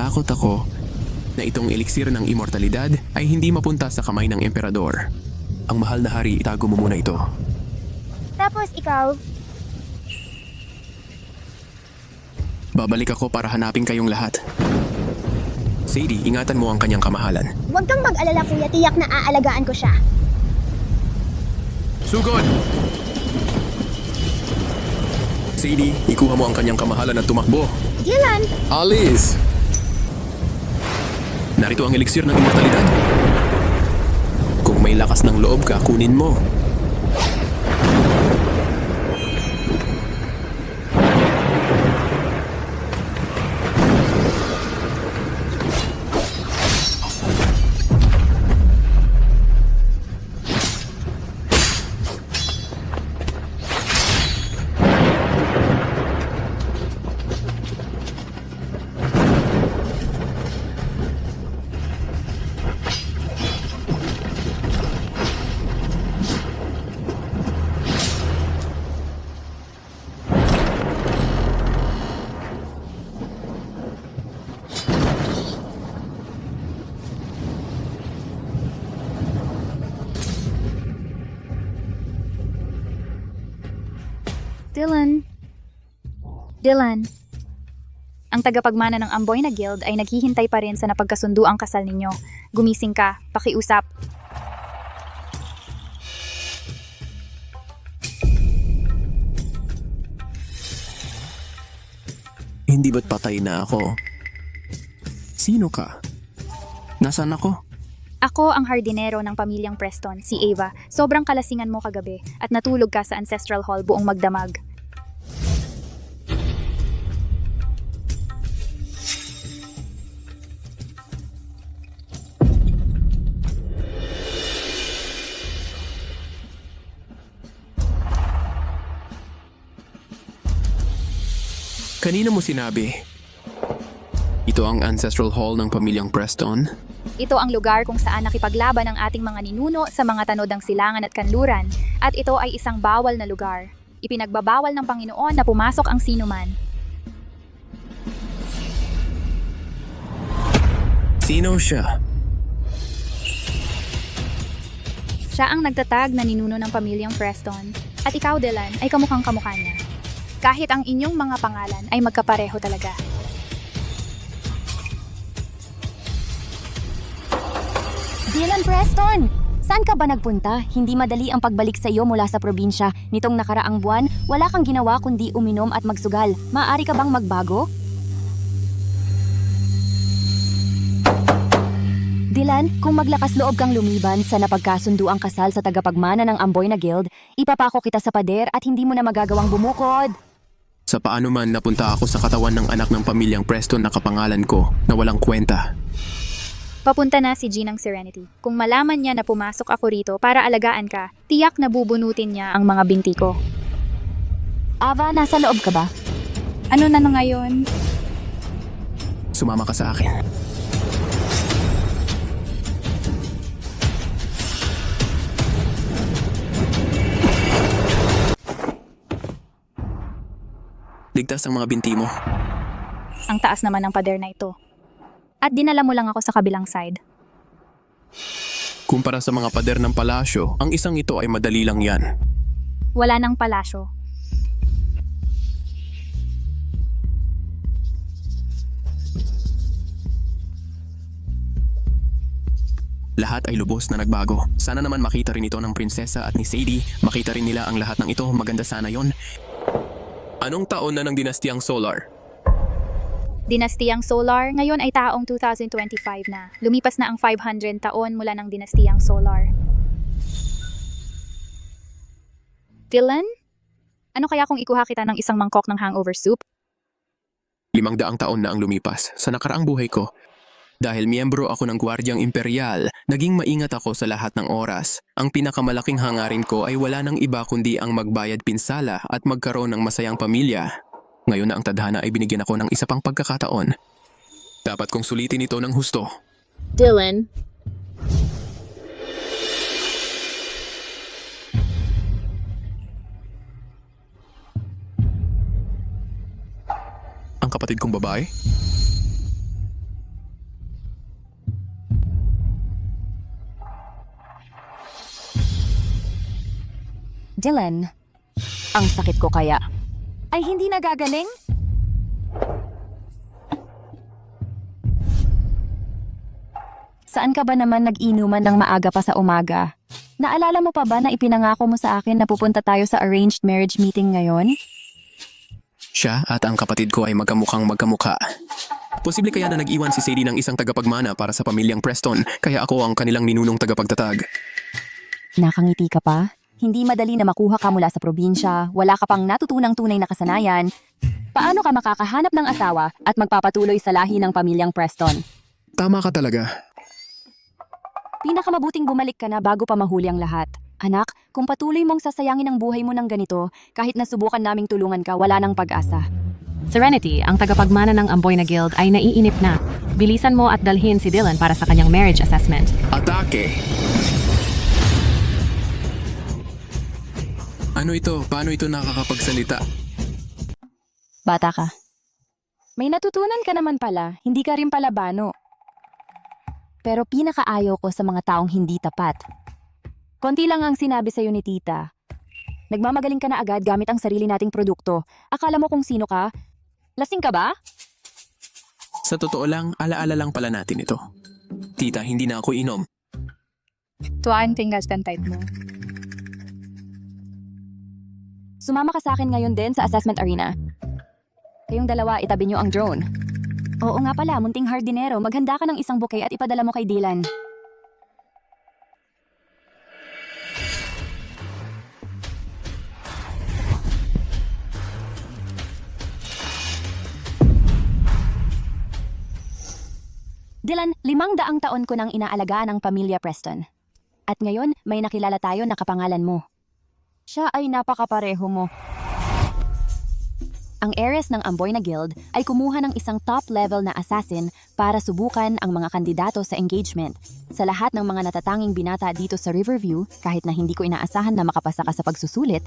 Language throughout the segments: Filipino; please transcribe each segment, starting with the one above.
natatakot ako na itong eliksir ng immortalidad ay hindi mapunta sa kamay ng emperador. Ang mahal na hari, itago mo muna ito. Tapos ikaw, Babalik ako para hanapin kayong lahat. Sadie, ingatan mo ang kanyang kamahalan. huwag kang mag-alala kuya, tiyak na aalagaan ko siya. Sugod! Sadie, ikuha mo ang kanyang kamahalan at tumakbo. Dylan, Alice! Narito ang eliksir ng immortalidad. Kung may lakas ng loob ka, kunin mo. Dylan. Dylan. Ang tagapagmana ng Amboy na Guild ay naghihintay pa rin sa napagkasunduang kasal ninyo. Gumising ka, pakiusap. Hindi ba't patay na ako? Sino ka? Nasaan ako? Ako ang hardinero ng pamilyang Preston, si Ava. Sobrang kalasingan mo kagabi at natulog ka sa Ancestral Hall buong magdamag. Kanina mo sinabi? Ito ang Ancestral Hall ng pamilyang Preston? Ito ang lugar kung saan nakipaglaban ang ating mga ninuno sa mga tanodang silangan at kanluran, at ito ay isang bawal na lugar. Ipinagbabawal ng Panginoon na pumasok ang sinuman. Sino siya? Siya ang nagtatag na ninuno ng pamilyang Preston, at ikaw, Dylan, ay kamukhang kamukha niya. Kahit ang inyong mga pangalan ay magkapareho talaga. Dylan Preston! Saan ka ba nagpunta? Hindi madali ang pagbalik sa iyo mula sa probinsya. Nitong nakaraang buwan, wala kang ginawa kundi uminom at magsugal. Maaari ka bang magbago? Dylan, kung maglakas loob kang lumiban sa napagkasunduang kasal sa tagapagmana ng Amboy na Guild, ipapako kita sa pader at hindi mo na magagawang bumukod. Sa paano man napunta ako sa katawan ng anak ng pamilyang Preston na kapangalan ko na walang kwenta. Papunta na si Jean ng Serenity. Kung malaman niya na pumasok ako rito para alagaan ka, tiyak na bubunutin niya ang mga binti ko. Ava, nasa loob ka ba? Ano na ngayon? Sumama ka sa akin. Ligtas ang mga binti mo. Ang taas naman ng pader na ito. At dinala mo lang ako sa kabilang side. Kumpara sa mga pader ng palasyo, ang isang ito ay madali lang yan. Wala nang palasyo. Lahat ay lubos na nagbago. Sana naman makita rin ito ng prinsesa at ni Sadie. Makita rin nila ang lahat ng ito. Maganda sana yon. Anong taon na ng dinastiyang Solar? Dinastiyang Solar, ngayon ay taong 2025 na. Lumipas na ang 500 taon mula ng dinastiyang Solar. Dylan? Ano kaya kung ikuha kita ng isang mangkok ng hangover soup? 500 taon na ang lumipas sa nakaraang buhay ko. Dahil miyembro ako ng Gwardyang Imperial, naging maingat ako sa lahat ng oras. Ang pinakamalaking hangarin ko ay wala nang iba kundi ang magbayad pinsala at magkaroon ng masayang pamilya. Ngayon na ang tadhana ay binigyan ako ng isa pang pagkakataon. Dapat kong sulitin ito ng husto. Dylan. Ang kapatid kong babae? Dylan, ang sakit ko kaya. Ay hindi nagagaling? Saan ka ba naman nag-inuman ng maaga pa sa umaga? Naalala mo pa ba na ipinangako mo sa akin na pupunta tayo sa arranged marriage meeting ngayon? Siya at ang kapatid ko ay magkamukhang magkamukha. Posible kaya na nag-iwan si Sadie ng isang tagapagmana para sa pamilyang Preston, kaya ako ang kanilang ninunong tagapagtatag. Nakangiti ka pa? Hindi madali na makuha ka mula sa probinsya, wala ka pang natutunang tunay na kasanayan. Paano ka makakahanap ng asawa at magpapatuloy sa lahi ng pamilyang Preston? Tama ka talaga. Pinakamabuting bumalik ka na bago pa mahuli ang lahat. Anak, kung patuloy mong sasayangin ang buhay mo ng ganito, kahit nasubukan naming tulungan ka, wala nang pag-asa. Serenity, ang tagapagmana ng Amboy na Guild ay naiinip na. Bilisan mo at dalhin si Dylan para sa kanyang marriage assessment. Atake! Ano ito? Paano ito nakakapagsalita? Bata ka. May natutunan ka naman pala, hindi ka rin pala bano. Pero pinakaayaw ko sa mga taong hindi tapat. Konti lang ang sinabi sa'yo ni tita. Nagmamagaling ka na agad gamit ang sarili nating produkto. Akala mo kung sino ka? Lasing ka ba? Sa totoo lang, alaala lang pala natin ito. Tita, hindi na ako inom. Tuwaan tingas ng type mo. Sumama ka sa akin ngayon din sa assessment arena. Kayong dalawa, itabi niyo ang drone. Oo nga pala, munting hardinero, maghanda ka ng isang bouquet at ipadala mo kay Dylan. Dylan, 500 taon ko nang inaalagaan ang pamilya Preston. At ngayon, may nakilala tayo na kapangalan mo. Siya ay napakapareho mo. Ang heiress ng Amboy na Guild ay kumuha ng isang top-level na assassin para subukan ang mga kandidato sa engagement. Sa lahat ng mga natatanging binata dito sa Riverview, kahit na hindi ko inaasahan na makapasa ka sa pagsusulit,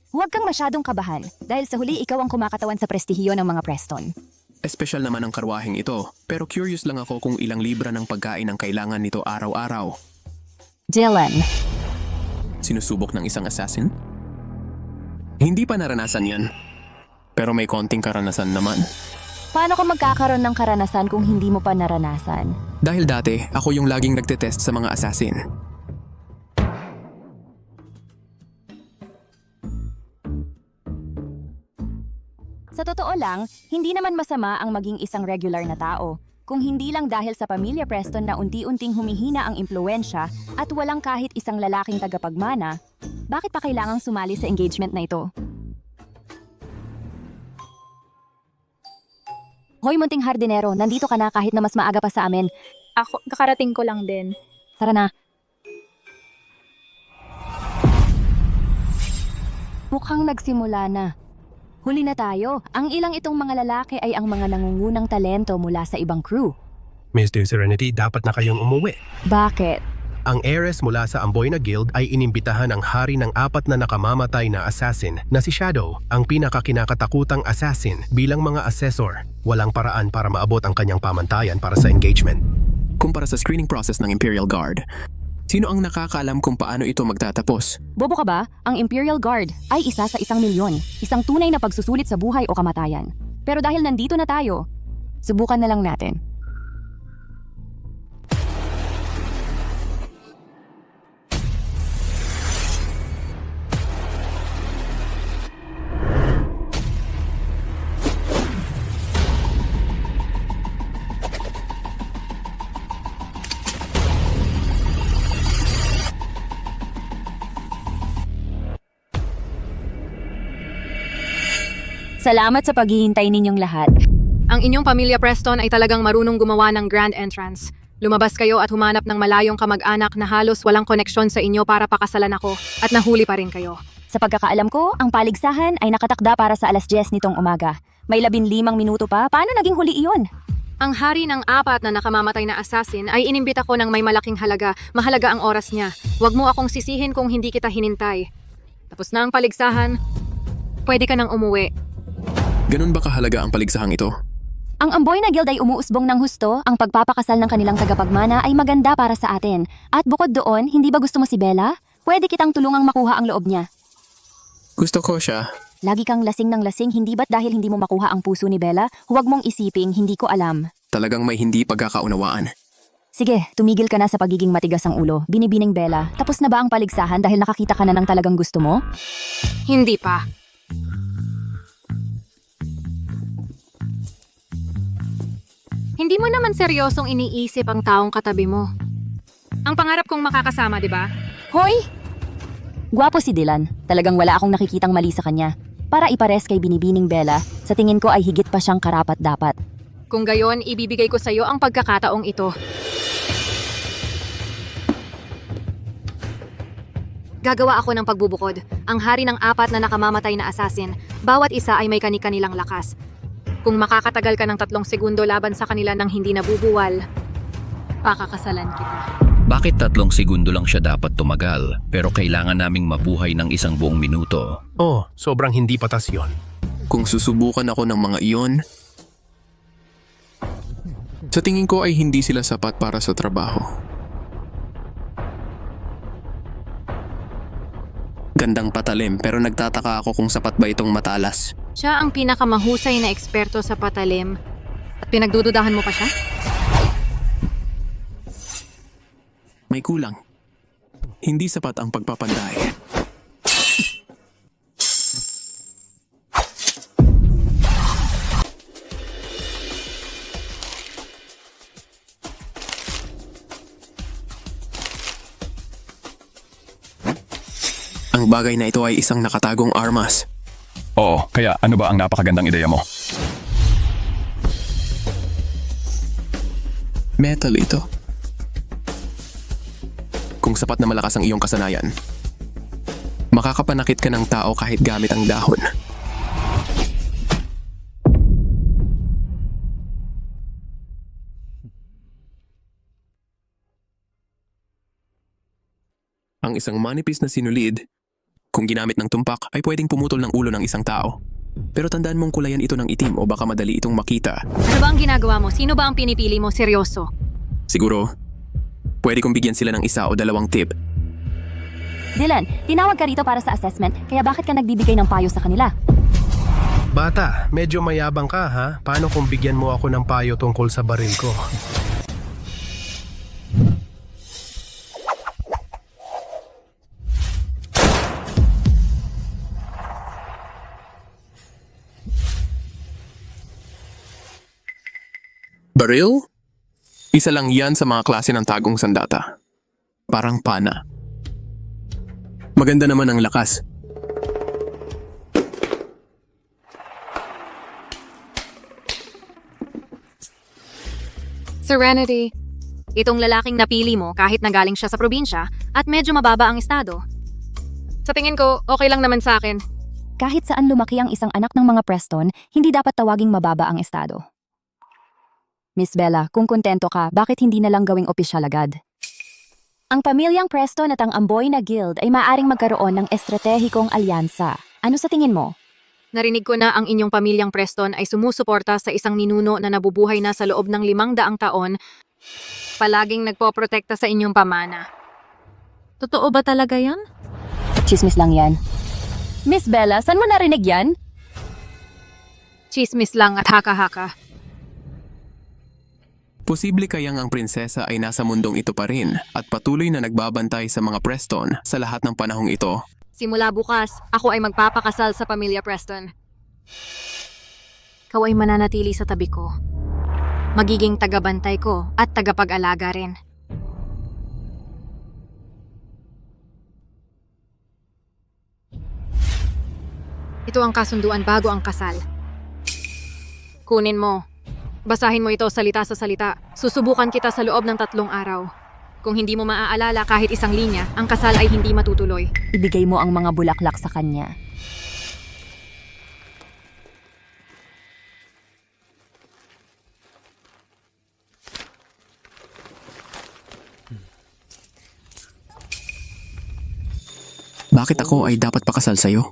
huwag kang masyadong kabahan dahil sa huli ikaw ang kumakatawan sa prestihiyo ng mga Preston. Espesyal naman ang karwaheng ito, pero curious lang ako kung ilang libra ng pagkain ang kailangan nito araw-araw. Dylan, Sinusubok ng isang assassin? Hindi pa naranasan yan. Pero may konting karanasan naman. paano ka magkakaroon ng karanasan kung hindi mo pa naranasan? Dahil dati, ako yung laging nagtetest sa mga assassin. Sa totoo lang, hindi naman masama ang maging isang regular na tao. Kung hindi lang dahil sa pamilya Preston na unti-unting humihina ang impluensya at walang kahit isang lalaking tagapagmana, bakit pa kailangang sumali sa engagement na ito? Hoy munting hardinero, nandito ka na kahit na mas maaga pa sa amin. Ako, kakarating ko lang din. Tara na. Mukhang nagsimula na. Huli na tayo. Ang ilang itong mga lalaki ay ang mga nangungunang talento mula sa ibang crew. Mr. Serenity, dapat na kayong umuwi. Bakit? Ang heiress mula sa Amboy na Guild ay inimbitahan ang hari ng 4 na nakamamatay na assassin na si Shadow, ang pinakakinakatakutang assassin bilang mga assessor. Walang paraan para maabot ang kanyang pamantayan para sa engagement. Kumpara sa screening process ng Imperial Guard, sino ang nakakaalam kung paano ito magtatapos? Bobo ka ba? Ang Imperial Guard ay isa sa 1,000,000. Isang tunay na pagsusulit sa buhay o kamatayan. Pero dahil nandito na tayo, subukan na lang natin. Salamat sa paghihintay ninyong lahat. Ang inyong pamilya Preston ay talagang marunong gumawa ng grand entrance. Lumabas kayo at humanap ng malayong kamag-anak na halos walang koneksyon sa inyo para pakasalan ako at nahuli pa rin kayo. Sa pagkakaalam ko, ang paligsahan ay nakatakda para sa 10:00 nitong umaga. May 15 minuto pa. Paano naging huli iyon? Ang hari ng 4 na nakamamatay na assassin ay inimbita ko ng may malaking halaga. Mahalaga ang oras niya. Huwag mo akong sisihin kung hindi kita hinintay. Tapos na ang paligsahan. Pwede ka nang umuwi. Ganun ba kahalaga ang paligsahang ito? Ang Amboy na Guild ay umuusbong ng husto, ang pagpapakasal ng kanilang tagapagmana ay maganda para sa atin. At bukod doon, hindi ba gusto mo si Bella? Pwede kitang tulungang makuha ang loob niya. Gusto ko siya. Lagi kang lasing ng lasing, hindi ba't dahil hindi mo makuha ang puso ni Bella? Huwag mong isiping, hindi ko alam. Talagang may hindi pagkakaunawaan. Sige, tumigil ka na sa pagiging matigas ang ulo. Binibining Bella, tapos na ba ang paligsahan dahil nakakita ka na ng talagang gusto mo? Hindi pa. Hindi mo naman seryosong iniisip ang taong katabi mo. Ang pangarap kong makakasama, di ba? Hoy! Gwapo si Dylan. Talagang wala akong nakikitang mali sa kanya. Para ipares kay binibining Bella, sa tingin ko ay higit pa siyang karapat-dapat. Kung gayon, ibibigay ko sa iyo ang pagkakataong ito. Gagawa ako ng pagbubukod. Ang hari ng 4 na nakamamatay na assassin, bawat isa ay may kani-kanilang lakas. Kung makakatagal ka ng 3 segundo laban sa kanila nang hindi nabubuwal, pakakasalan kita. Bakit 3 segundo lang siya dapat tumagal, pero kailangan naming mabuhay ng 1 buong minuto? Oh, sobrang hindi patas yon. Kung susubukan ako ng mga iyon, sa tingin ko ay hindi sila sapat para sa trabaho. Gandang patalim pero nagtataka ako kung sapat ba itong matalas. Siya ang pinakamahusay na eksperto sa patalim. At pinagdududahan mo pa siya? May kulang. Hindi sapat ang pagpapantay. Ang bagay na ito ay isang nakatagong armas. Oo, kaya ano ba ang napakagandang ideya mo? Metal ito. Kung sapat na malakas ang iyong kasanayan, makakapanakit ka ng tao kahit gamit ang dahon. Ang isang manipis na sinulid, kung ginamit ng tumpak ay pwedeng pumutol ng ulo ng isang tao. Pero tandaan mong kulayan ito ng itim o baka madali itong makita. Ano ba ang ginagawa mo? Sino ba ang pinipili mo? Seryoso? Siguro, pwede kong bigyan sila ng 1 o 2 tip. Dylan, tinawag ka rito para sa assessment, kaya bakit ka nagbibigay ng payo sa kanila? Bata, medyo mayabang ka ha? Paano kung bigyan mo ako ng payo tungkol sa baril ko? Baril? Isa lang yan sa mga klase ng tagong sandata. Parang pana. Maganda naman ang lakas. Serenity. Itong lalaking napili mo kahit nagaling siya sa probinsya at medyo mababa ang estado. Sa tingin ko, okay lang naman sa akin. Kahit saan lumaki ang isang anak ng mga Preston, hindi dapat tawaging mababa ang estado. Miss Bella, kung kontento ka, bakit hindi na lang gawing opisyal agad? Ang pamilyang Preston at ang Amboy na Guild ay maaring magkaroon ng estratehikong alyansa. Ano sa tingin mo? Narinig ko na ang inyong pamilyang Preston ay sumusuporta sa isang ninuno na nabubuhay na sa loob ng 500 taon, palaging nagpoprotekta sa inyong pamana. Totoo ba talaga yan? Chismis lang yan. Miss Bella, saan mo narinig yan? Chismis lang at haka-haka. Posible kayang ang prinsesa ay nasa mundong ito pa rin at patuloy na nagbabantay sa mga Preston sa lahat ng panahong ito. Simula bukas, ako ay magpapakasal sa pamilya Preston. Ikaw ay mananatili sa tabi ko. Magiging tagabantay ko at tagapag-alaga rin. Ito ang kasunduan bago ang kasal. Kunin mo. Basahin mo ito salita sa salita. Susubukan kita sa loob ng 3 araw. Kung hindi mo maaalala kahit isang linya, ang kasal ay hindi matutuloy. Ibigay mo ang mga bulaklak sa kanya. Bakit ako ay dapat pakasal sa'yo?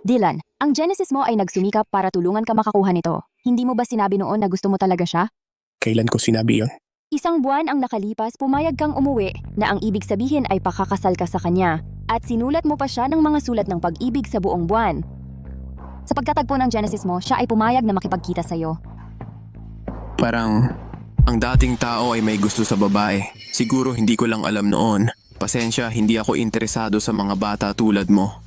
Dylan, ang Genesis mo ay nagsumikap para tulungan ka makakuha nito. Hindi mo ba sinabi noon na gusto mo talaga siya? Kailan ko sinabi yon? 1 buwan ang nakalipas, pumayag kang umuwi na ang ibig sabihin ay pakakasal ka sa kanya. At sinulat mo pa siya ng mga sulat ng pag-ibig sa buong buwan. Sa pagkatagpo ng Genesis mo, siya ay pumayag na makipagkita sa'yo. Parang ang dating tao ay may gusto sa babae. Siguro hindi ko lang alam noon. Pasensya, hindi ako interesado sa mga bata tulad mo.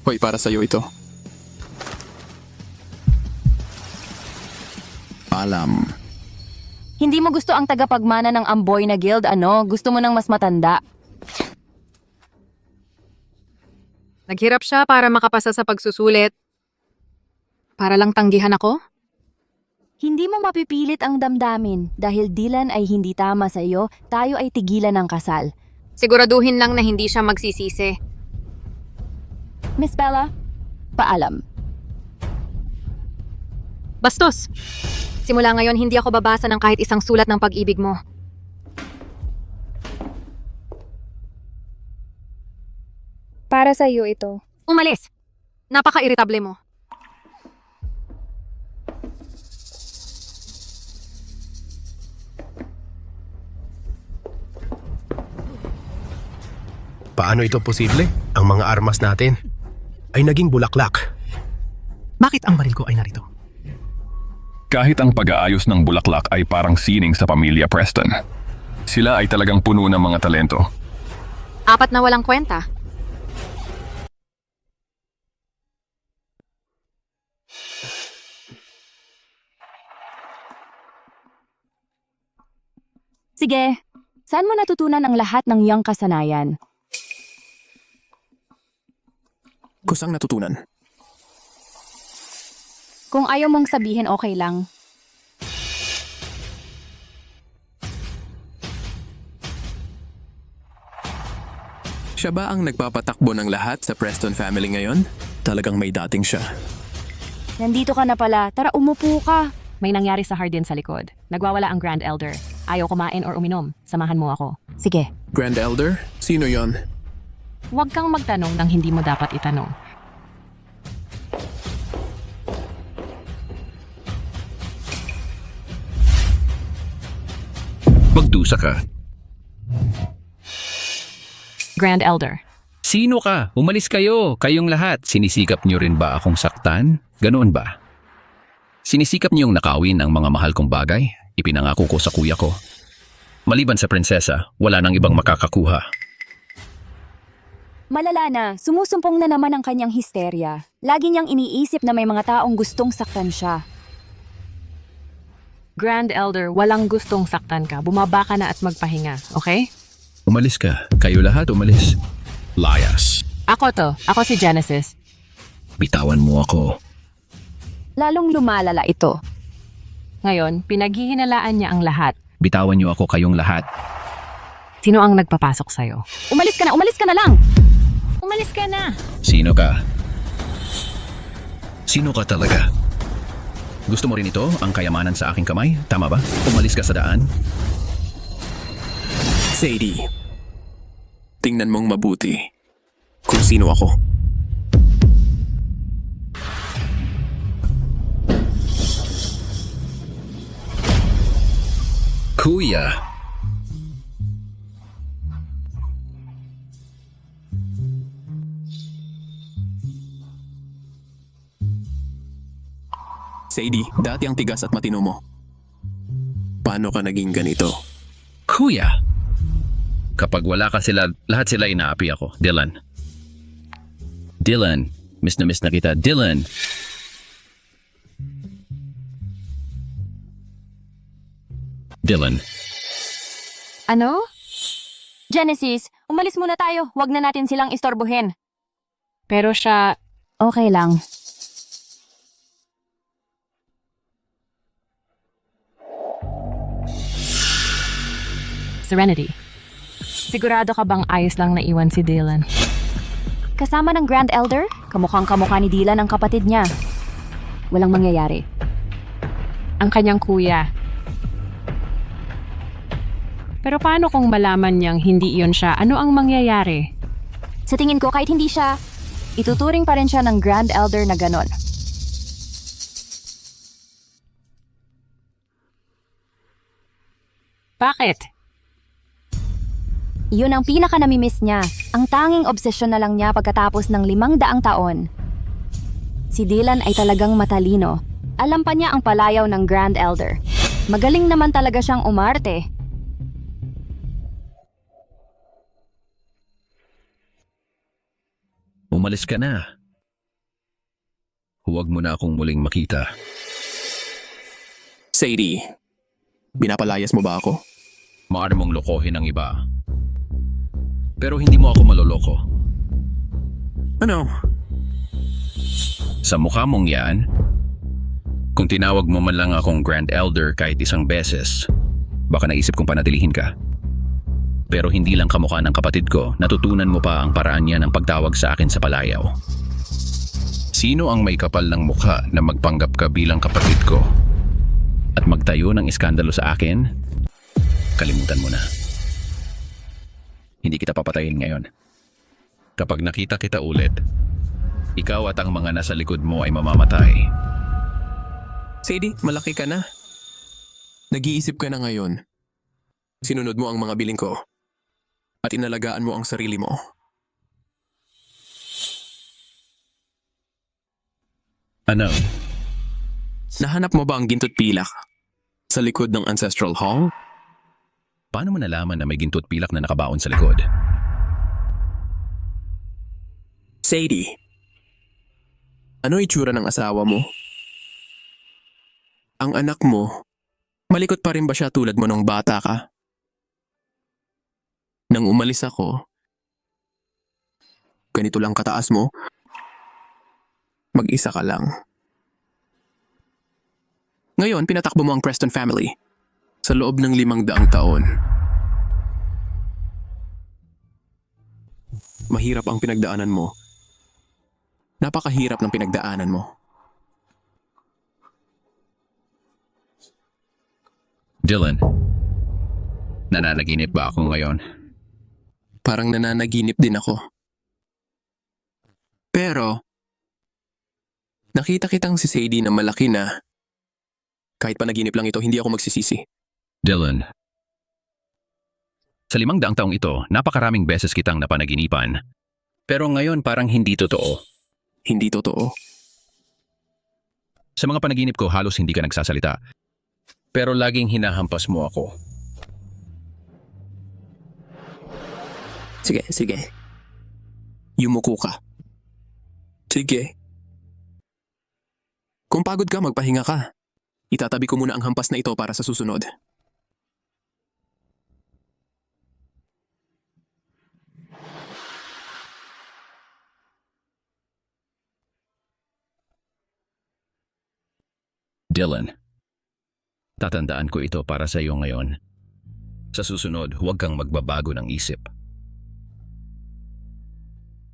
Hoy, para sa'yo ito. Alam. Hindi mo gusto ang tagapagmana ng Amboy na guild, ano? Gusto mo ng mas matanda. Naghirap siya para makapasa sa pagsusulit. Para lang tanggihan ako? Hindi mo mapipilit ang damdamin. Dahil Dylan ay hindi tama sa iyo, tayo ay tigilan ng kasal. Siguraduhin lang na hindi siya magsisisi. Miss Bella, paalam. Bastos! Simula ngayon, hindi ako babasa ng kahit isang sulat ng pag-ibig mo. Para sa iyo ito. Umalis! Napaka-irritable mo. Paano ito posible? Ang mga armas natin ay naging bulaklak. Bakit ang baril ko ay narito? Kahit ang pag-aayos ng bulaklak ay parang sining sa pamilya Preston. Sila ay talagang puno ng mga talento. 4 na walang kwenta. Sige, saan mo natutunan ang lahat ng iyong kasanayan? Kusang natutunan. Kung ayaw mong sabihin, okay lang. Siya ba ang nagpapatakbo ng lahat sa Preston family ngayon? Talagang may dating siya. Nandito ka na pala, tara umupo ka. May nangyari sa Hardin sa likod. Nagwawala ang Grand Elder. Ayaw kumain or uminom. Samahan mo ako. Sige. Grand Elder? Sino yon? Huwag kang magtanong ng hindi mo dapat itanong. Magdusa ka. Grand Elder. Sino ka? Umalis kayo. Kayong lahat. Sinisikap niyo rin ba akong saktan? Ganoon ba? Sinisikap niyong nakawin ang mga mahal kong bagay? Ipinangako ko sa kuya ko. Maliban sa prinsesa, wala nang ibang makakakuha. Malala na, sumusumpong na naman ang kanyang histerya. Lagi niyang iniisip na may mga taong gustong saktan siya. Grand Elder, walang gustong saktan ka. Bumaba ka na at magpahinga, okay? Umalis ka. Kayo lahat umalis. Layas. Ako to. Ako si Genesis. Bitawan mo ako. Lalong lumalala ito. Ngayon, pinaghihinalaan niya ang lahat. Bitawan niyo ako kayong lahat. Sino ang nagpapasok sa'yo? Umalis ka na lang! Umalis ka na! Sino ka? Sino ka talaga? Gusto mo rin ito, ang kayamanan sa aking kamay? Tama ba? Umalis ka sa daan? Sadie. Tingnan mong mabuti kung sino ako. Kuya. Sadie, dati ang tigas at matino mo. Paano ka naging ganito? Kuya. Kapag wala ka sila, lahat sila inaapi ako. Dylan. Dylan. Miss na kita. Dylan. Dylan. Ano? Genesis, umalis muna tayo. Huwag na natin silang istorbohin. Pero siya, Okay lang. Serenity. Sigurado ka bang ayos lang naiwan si Dylan? Kasama ng Grand Elder, kamukhang kamukha ni Dylan ang kapatid niya. Walang mangyayari. Ang kanyang kuya. Pero paano kung malaman niyang hindi iyon siya? Ano ang mangyayari? Sa tingin ko, kahit hindi siya, ituturing pa rin siya ng Grand Elder na ganon. Bakit? Iyon ang pinaka namimiss niya. Ang tanging obsesyon na lang niya pagkatapos ng 500 taon. Si Dylan ay talagang matalino. Alam pa niya ang palayaw ng Grand Elder. Magaling naman talaga siyang umarte. Umalis ka na. Huwag mo na akong muling makita. Sadie, binapalayas mo ba ako? Maaari mong lokohin ang iba. Pero hindi mo ako maloloko. Ano? Sa mukha mong yan, kung tinawag mo man lang akong Grand Elder kahit isang beses, baka naisip kong panatilihin ka. Pero hindi lang kamukha ng kapatid ko, natutunan mo pa ang paraan niya ng pagtawag sa akin sa palayaw. Sino ang may kapal ng mukha na magpanggap ka bilang kapatid ko at magtayo ng iskandalo sa akin? Kalimutan mo na. Hindi kita papatayin ngayon. Kapag nakita kita ulit, ikaw at ang mga nasa likod mo ay mamamatay. Sadie, malaki ka na. Nag-iisip ka na ngayon. Sinunod mo ang mga biling ko at inalagaan mo ang sarili mo. Ano? Nahanap mo ba ang ginto't pilak sa likod ng Ancestral Hall? Paano mo nalaman na may ginto at pilak na nakabaon sa likod? Sadie, ano itsura ng asawa mo? Ang anak mo, malikot pa rin ba siya tulad mo nung bata ka? Nang umalis ako, ganito lang kataas mo, mag-isa ka lang. Ngayon, pinatakbo mo ang Preston family sa loob ng 500 taon. Mahirap ang pinagdaanan mo. Napakahirap ng pinagdaanan mo. Dylan, nananaginip ba ako ngayon? Parang nananaginip din ako. Pero, nakita kitang si Sadie na malaki na. Kahit panaginip lang ito, hindi ako magsisisi. Dylan, sa 500 taong ito, napakaraming beses kitang napanaginipan. Pero ngayon parang hindi totoo. Hindi totoo. Sa mga panaginip ko, halos hindi ka nagsasalita. Pero laging hinahampas mo ako. Sige. Yumuko ka. Sige. Kung pagod ka, magpahinga ka. Itatabi ko muna ang hampas na ito para sa susunod. Dylan, tatandaan ko ito para sa iyo ngayon. Sa susunod, huwag kang magbabago ng isip.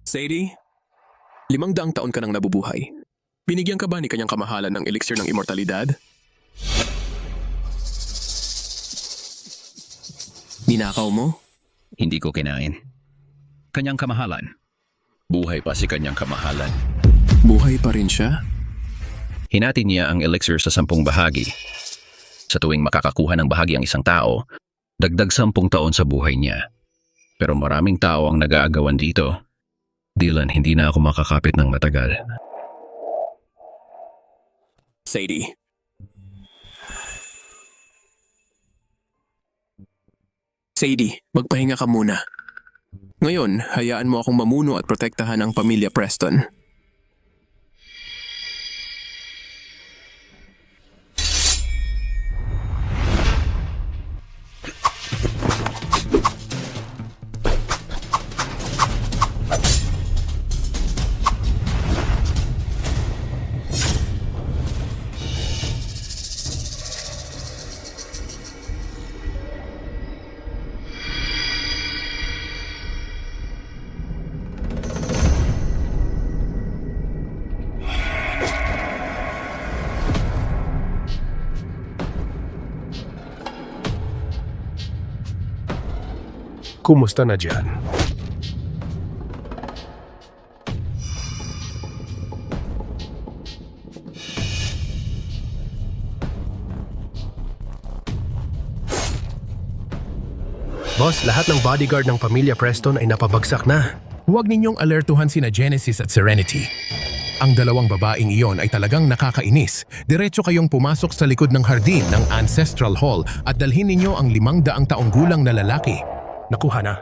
Sadie, 500 taon ka nang nabubuhay. Binigyan ka ba ni kanyang kamahalan ng elixir ng immortalidad? Ninakaw mo? Hindi ko kinain. Kanyang kamahalan. Buhay pa si kanyang kamahalan. Buhay pa rin siya? Hinati niya ang elixir sa 10 bahagi. Sa tuwing makakakuha ng bahagi ang isang tao, dagdag 10 taon sa buhay niya. Pero maraming tao ang nag-aagawan dito. Dylan, hindi na ako makakapit ng matagal. Sadie. Sadie, magpahinga ka muna. Ngayon, hayaan mo akong mamuno at protektahan ang pamilya Preston. Kumusta na dyan? Boss, lahat ng bodyguard ng pamilya Preston ay napabagsak na. Huwag ninyong alertuhan sina Genesis at Serenity. Ang dalawang babaeng iyon ay talagang nakakainis. Diretso kayong pumasok sa likod ng hardin ng Ancestral Hall at dalhin ninyo ang 500 taong gulang na lalaki. Nakuha na.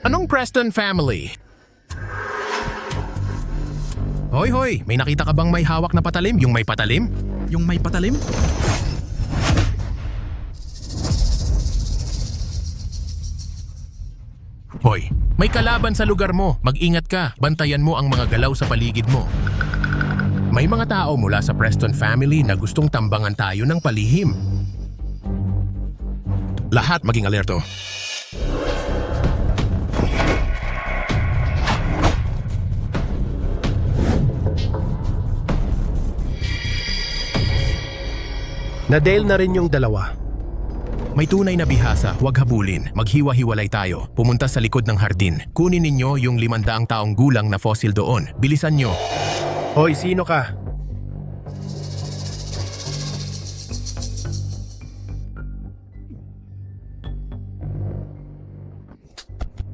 Anong Preston family? Hoy, hoy! May nakita ka bang may hawak na patalim? Yung may patalim? Yung may patalim? Hoy, may kalaban sa lugar mo. Mag-ingat ka. Bantayan mo ang mga galaw sa paligid mo. May mga tao mula sa Preston family na gustong tambangan tayo ng palihim. Lahat maging alerto. Nadale na rin yung dalawa. May tunay na bihasa, huwag habulin. Maghiwa-hiwalay tayo. Pumunta sa likod ng hardin. Kunin ninyo yung 500 taong gulang na fossil doon. Bilisan nyo. Hoy, sino ka?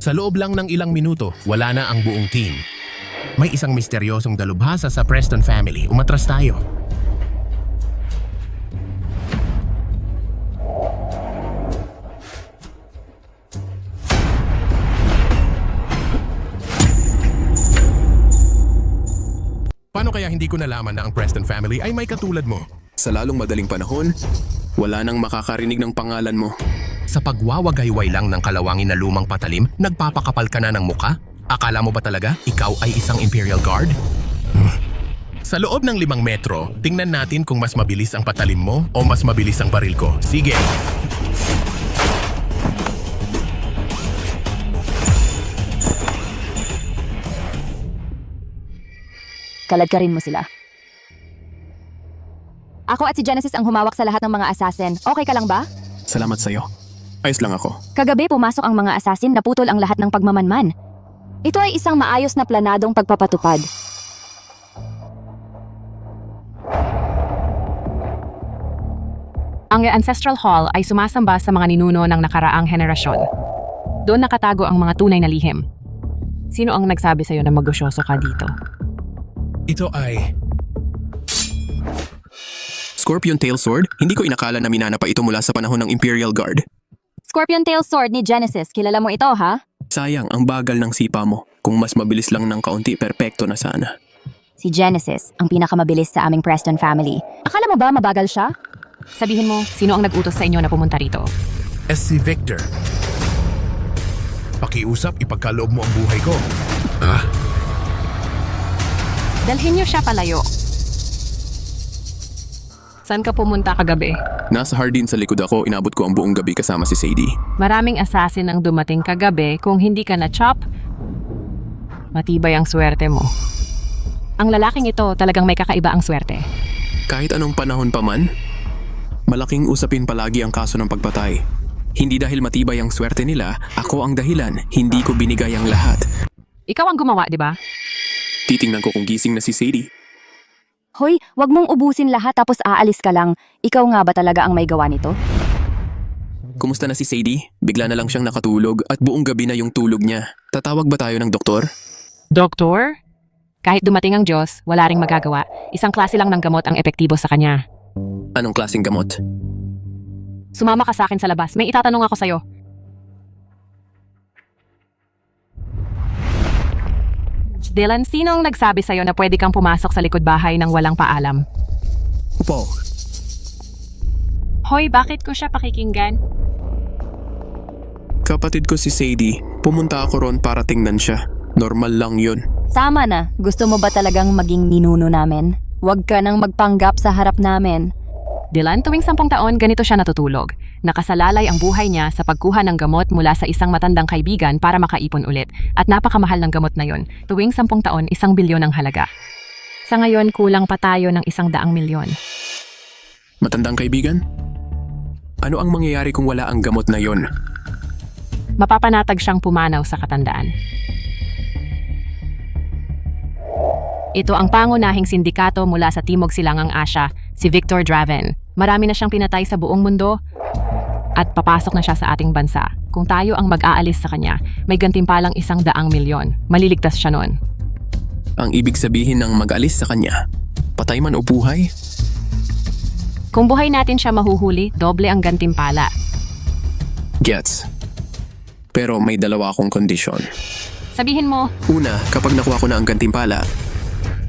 Sa loob lang ng ilang minuto, wala na ang buong team. May isang misteryosong dalubhasa sa Preston family. Umatras tayo. Paano kaya hindi ko nalaman na ang Preston family ay may katulad mo? Sa lalong madaling panahon, wala nang makakarinig ng pangalan mo. Sa pagwawagayway lang ng kalawangin na lumang patalim, nagpapakapal ka na ng muka? Akala mo ba talaga ikaw ay isang Imperial Guard? Sa loob ng 5 metro, tingnan natin kung mas mabilis ang patalim mo o mas mabilis ang baril ko. Sige! Kaladkarin mo sila. Ako at si Genesis ang humawak sa lahat ng mga assassin. Okay ka lang ba? Salamat sa'yo. Ayos lang ako. Kagabi pumasok ang mga assassin, naputol ang lahat ng pagmamanman. Ito ay isang maayos na planadong pagpapatupad. Ang Ancestral Hall ay sumasamba sa mga ninuno ng nakaraang henerasyon. Doon nakatago ang mga tunay na lihim. Sino ang nagsabi sa'yo na magusyoso ka dito? Ito ay... Scorpion Tail Sword? Hindi ko inakala na minana pa ito mula sa panahon ng Imperial Guard. Scorpion Tail Sword ni Genesis, kilala mo ito ha? Sayang, ang bagal ng sipa mo. Kung mas mabilis lang ng kaunti, perpekto na sana. Si Genesis, ang pinakamabilis sa aming Preston family. Akala mo ba mabagal siya? Sabihin mo, sino ang nag-utos sa inyo na pumunta rito? Si Victor. Pakiusap, ipagkaloob mo ang buhay ko. Dalhin niyo siya palayo. Saan ka pumunta kagabi? Nasa hardin sa likod ako, inabot ko ang buong gabi kasama si Sadie. Maraming assassin ang dumating kagabi. Kung hindi ka na-chop, matibay ang swerte mo. Ang lalaking ito talagang may kakaiba ang swerte. Kahit anong panahon pa man, malaking usapin palagi ang kaso ng pagpatay. Hindi dahil matibay ang swerte nila, ako ang dahilan, hindi ko binigay ang lahat. Ikaw ang gumawa, di ba? Titingnan ko kung gising na si Sadie. Hoy, wag mong ubusin lahat tapos aalis ka lang. Ikaw nga ba talaga ang may gawa nito? Kumusta na si Sadie? Bigla na lang siyang nakatulog at buong gabi na yung tulog niya. Tatawag ba tayo ng doktor? Doktor? Kahit dumating ang Diyos, wala ring magagawa. Isang klase lang ng gamot ang epektibo sa kanya. Anong klaseng gamot? Sumama ka sa akin sa labas. May itatanong ako sa'yo. Dylan, sino ang nagsabi sa'yo na pwede kang pumasok sa likod bahay nang walang paalam? Upo. Hoy, bakit ko siya pakikinggan? Kapatid ko si Sadie. Pumunta ako ron para tingnan siya. Normal lang yun. Tama na. Gusto mo ba talagang maging ninuno namin? Huwag ka nang magpanggap sa harap namin. Dylan, tuwing 10 taon, ganito siya natutulog. Nakasalalay ang buhay niya sa pagkuha ng gamot mula sa isang matandang kaibigan para makaipon ulit. At napakamahal ng gamot na yon. Tuwing 10 taon, 1 bilyon ang halaga. Sa ngayon, kulang pa tayo ng 100 milyon. Matandang kaibigan? Ano ang mangyayari kung wala ang gamot na yon? mapapanatag siyang pumanaw sa katandaan. Ito ang pangunahing sindikato mula sa Timog Silangang Asya, si Victor Draven. Marami na siyang pinatay sa buong mundo at papasok na siya sa ating bansa. Kung tayo ang mag-aalis sa kanya, may gantimpalang 100 milyon. Maliligtas siya noon. Ang ibig sabihin ng mag-alis sa kanya, patay man o buhay? Kung buhay natin siya mahuhuli, doble ang gantimpala. Gets. Pero may dalawa akong kondisyon. Sabihin mo, Una, kapag nakuha ko na ang gantimpala,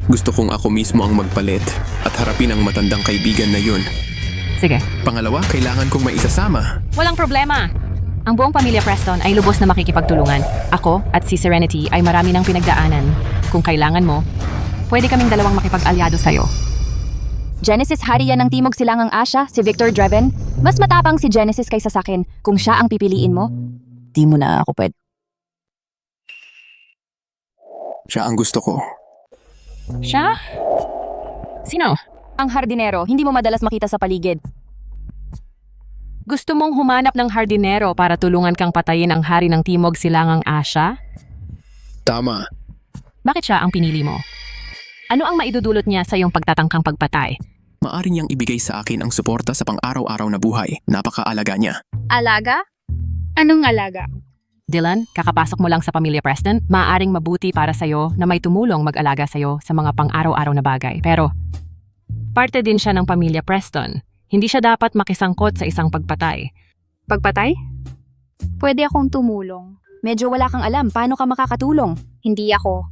gusto kong ako mismo ang magpalit at harapin ang matandang kaibigan na yun. sige, Pangalawa, kailangan kong maisasama. walang problema. Ang buong pamilya Preston ay lubos na makikipagtulungan. Ako at si Serenity ay marami ng pinagdaanan. Kung kailangan mo, pwede kaming dalawang makipag-alyado sa'yo. Genesis hari yan ng Timog Silangang Asya, si Victor Draven. Mas matapang si Genesis kaysa sakin. Kung siya ang pipiliin mo, di mo na ako pwede. Siya ang gusto ko. Siya? Sino? Ang hardinero, hindi mo madalas makita sa paligid. Gusto mong humanap ng hardinero para tulungan kang patayin ang hari ng Timog Silangang Asya? Tama. Bakit siya ang pinili mo? Ano ang maidudulot niya sa iyong pagtatangkang pagpatay? Maari niyang ibigay sa akin ang suporta sa pang-araw-araw na buhay. Napakaalaga niya. Alaga? Anong alaga? Dylan, kakapasok mo lang sa pamilya Preston, maaaring mabuti para sa'yo na may tumulong mag-alaga sa'yo sa mga pang-araw-araw na bagay. Pero, parte din siya ng pamilya Preston. Hindi siya dapat makisangkot sa isang pagpatay. Pagpatay? Pwede akong tumulong. Medyo wala kang alam, paano ka makakatulong? Hindi ako.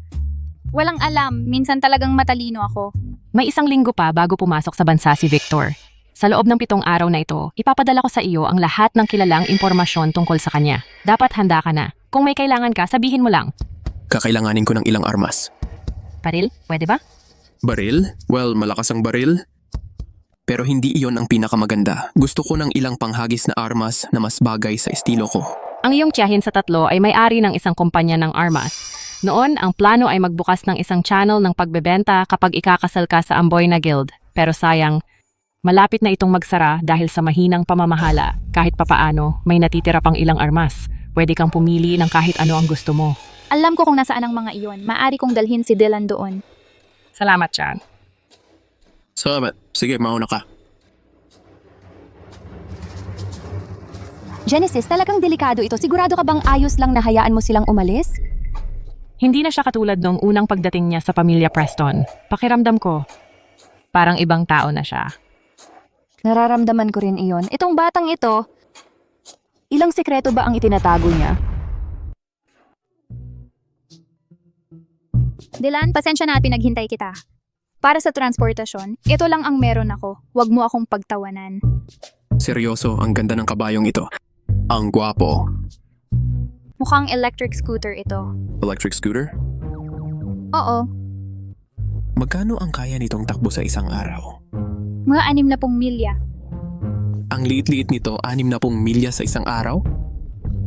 Walang alam, minsan talagang matalino ako. May 1 linggo pa bago pumasok sa bansa si Victor. Sa loob ng 7 araw na ito, ipapadala ko sa iyo ang lahat ng kilalang impormasyon tungkol sa kanya. Dapat handa ka na. Kung may kailangan ka, sabihin mo lang. Kakailanganin ko ng ilang armas. Paril, pwede ba? Baril? Well, malakas ang baril. Pero hindi iyon ang pinakamaganda. Gusto ko ng ilang panghagis na armas na mas bagay sa estilo ko. Ang iyong tiyahin sa 3 ay may-ari ng isang kumpanya ng armas. Noon, ang plano ay magbukas ng isang channel ng pagbebenta kapag ikakasal ka sa Amboy na Guild. Pero sayang, malapit na itong magsara dahil sa mahinang pamamahala. Kahit papaano, may natitira pang ilang armas. Pwede kang pumili ng kahit ano ang gusto mo. Alam ko kung nasaan ang mga iyon. Maaari kong dalhin si Dylan doon. Salamat, Chan. Salamat. Sige, mauna ka. Genesis, talagang delikado ito. Sigurado ka bang ayos lang na hayaan mo silang umalis? Hindi na siya katulad nung unang pagdating niya sa pamilya Preston. Pakiramdam ko, parang ibang tao na siya. Nararamdaman ko rin iyon. Itong batang ito, ilang sekreto ba ang itinatago niya? Dylan, pasensya na at pinaghintay kita. Para sa transportasyon, ito lang ang meron ako. Huwag mo akong pagtawanan. Seryoso, ang ganda ng kabayong ito. Ang gwapo. Mukhang electric scooter ito. Electric scooter? Oo, Magkano ang kaya nitong takbo sa isang araw? mga 60 milya. Ang liit-liit nito, 60 milya sa isang araw?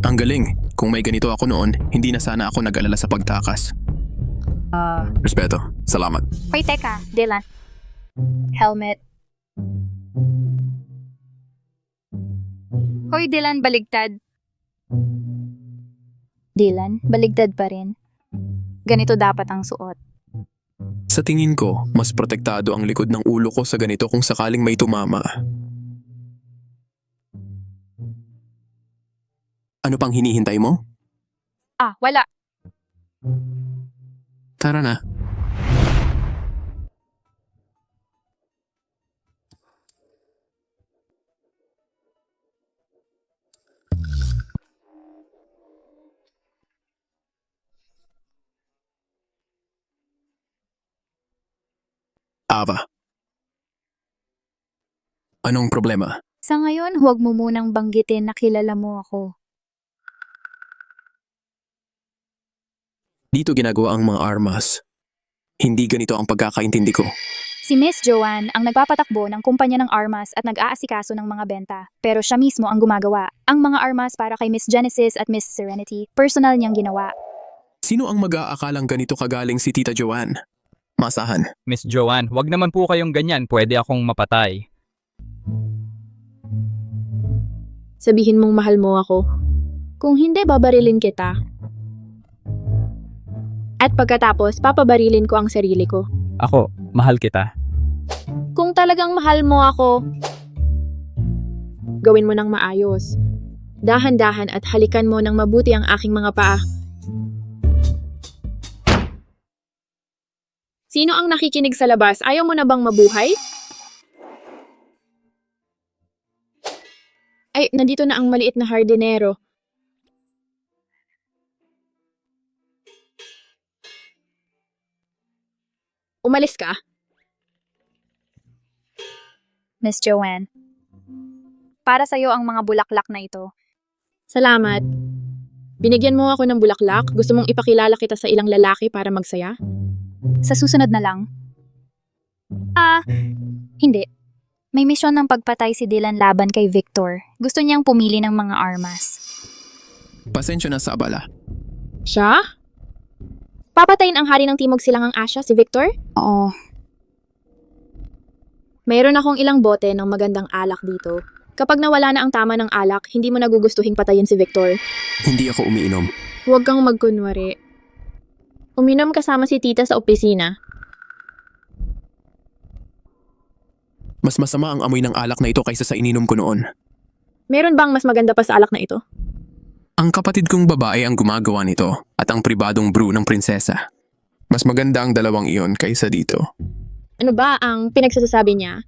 Ang galing. Kung may ganito ako noon, hindi na sana ako nag-alala sa pagtakas. Respeto. Salamat. Hoy, teka, Dylan. Helmet. Hoy, Dylan, baligtad. Dylan, baligtad pa rin. Ganito dapat ang suot. Sa tingin ko, mas protektado ang likod ng ulo ko sa ganito kung sakaling may tumama. Ano pang hinihintay mo? Ah, wala. Tara na. Ava. Anong problema? Sa ngayon, huwag mo munang banggitin na kilala mo ako. Dito ginagawa ang mga armas. Hindi ganito ang pagkakaintindi ko. Si Miss Joanne ang nagpapatakbo ng kumpanya ng armas at nag-aasikaso ng mga benta. Pero siya mismo ang gumagawa. Ang mga armas para kay Miss Genesis at Miss Serenity, personal niyang ginawa. Sino ang mag-aakalang ganito kagaling si Tita Joanne? Masahan. Miss Joanne, wag naman po kayong ganyan. Pwede akong mapatay. Sabihin mong mahal mo ako. Kung hindi, babarilin kita. At pagkatapos, papabarilin ko ang sarili ko. Ako, mahal kita. Kung talagang mahal mo ako, gawin mo ng maayos. Dahan-dahan at halikan mo ng mabuti ang aking mga paa. Sino ang nakikinig sa labas? Ayaw mo na bang mabuhay? Ay, nandito na ang maliit na hardinero. Umalis ka? Miss Joanne, para sa'yo ang mga bulaklak na ito. Salamat. Binigyan mo ako ng bulaklak? Gusto mong ipakilala kita sa ilang lalaki para magsaya? Sa susunod na lang. Hindi. May misyon ng pagpatay si Dylan laban kay Victor. Gusto niyang pumili ng mga armas. Pasensya na sa abala. Siya? Papatayin ang hari ng Timog Silangang Asya, si Victor? Oo. Mayroon akong ilang bote ng magandang alak dito. Kapag nawala na ang tama ng alak, hindi mo nagugustuhing patayin si Victor. Hindi ako umiinom. Huwag kang magkunwari. Uminom kasama si tita sa opisina. Mas masama ang amoy ng alak na ito kaysa sa ininom ko noon. Meron bang mas maganda pa sa alak na ito? Ang kapatid kong babae ang gumagawa nito at ang pribadong brew ng prinsesa. Mas maganda ang dalawang iyon kaysa dito. Ano ba ang pinagsasabi niya?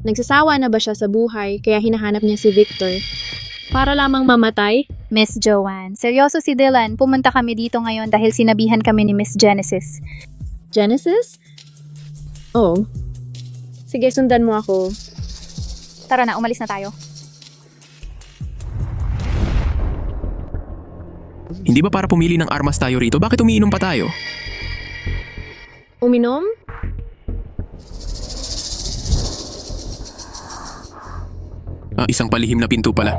Nagsasawa na ba siya sa buhay kaya hinahanap niya si Victor? Para lamang mamatay? Miss Joanne, seryoso si Dylan. Pumunta kami dito ngayon dahil sinabihan kami ni Miss Genesis. Genesis? Oo. Sige, sundan mo ako. Tara na, umalis na tayo. Hindi ba para pumili ng armas tayo rito? Bakit umiinom pa tayo? Uminom? Isang palihim na pinto pala.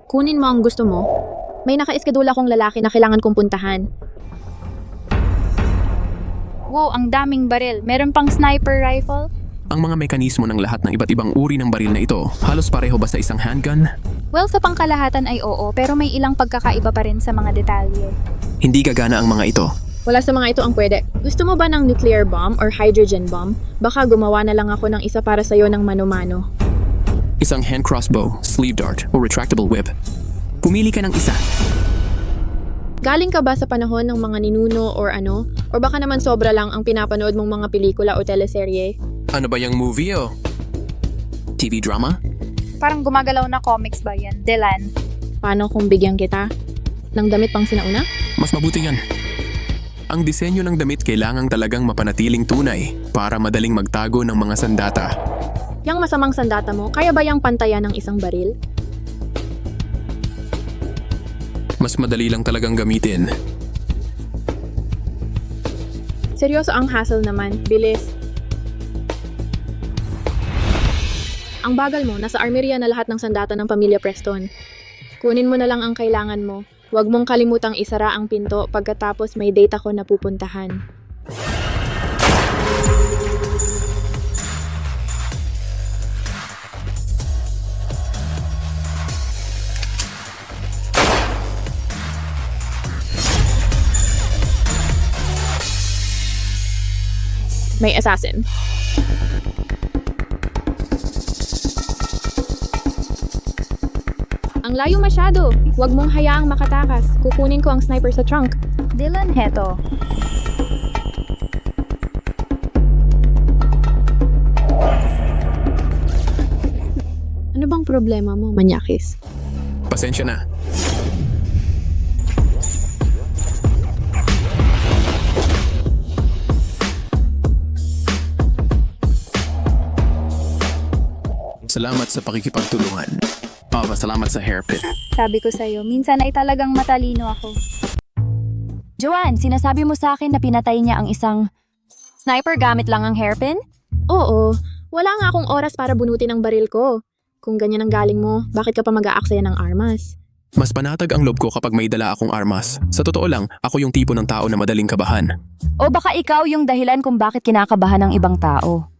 Kunin mo ang gusto mo. May naka-schedule akong lalaki na kailangan kong puntahan. Wow, ang daming baril. Meron pang sniper rifle? Ang mga mekanismo ng lahat ng iba't ibang uri ng baril na ito, halos pareho ba sa isang handgun? Well, sa pangkalahatan ay oo, pero may ilang pagkakaiba pa rin sa mga detalye. Hindi gagana ang mga ito. Wala sa mga ito ang pwede. Gusto mo ba ng nuclear bomb or hydrogen bomb? Baka gumawa na lang ako ng isa para sa'yo ng mano-mano. Isang hand crossbow, sleeve dart, o retractable whip. Pumili ka ng isa. Galing ka ba sa panahon ng mga ninuno or ano? Or baka naman sobra lang ang pinapanood mong mga pelikula o teleserye? Ano ba yung movie o? TV drama? Parang gumagalaw na comics ba yan, Dylan? Paano kung bigyan kita? Ng damit pang sinauna? Mas mabuti yan. Ang disenyo ng damit kailangang talagang mapanatiling tunay para madaling magtago ng mga sandata. Yang masamang sandata mo, kaya ba yang pantayan ng isang baril? Mas madali lang talagang gamitin. Seryoso ang hassle naman. Bilis. Ang bagal mo, nasa armerya na lahat ng sandata ng pamilya Preston. Kunin mo na lang ang kailangan mo. Huwag mong kalimutang isara ang pinto pagkatapos may date ako na pupuntahan. May assassin. Ang layo masyado. Huwag mong hayaang makatakas. Kukunin ko ang sniper sa trunk. Dylan, heto. Ano bang problema mo, manyakis? Pasensya na. Salamat sa pakikipagtulungan. Salamat sa hairpin. Sabi ko sa'yo, minsan ay talagang matalino ako. Joanne, sinasabi mo sa akin na pinatay niya ang isang sniper gamit lang ang hairpin? Oo. Wala nga akong oras para bunutin ang baril ko. Kung ganyan ang galing mo, bakit ka pa mag-aaksaya ng armas? Mas panatag ang loob ko kapag may dala akong armas. Sa totoo lang, ako yung tipo ng tao na madaling kabahan. O baka ikaw yung dahilan kung bakit kinakabahan ng ibang tao?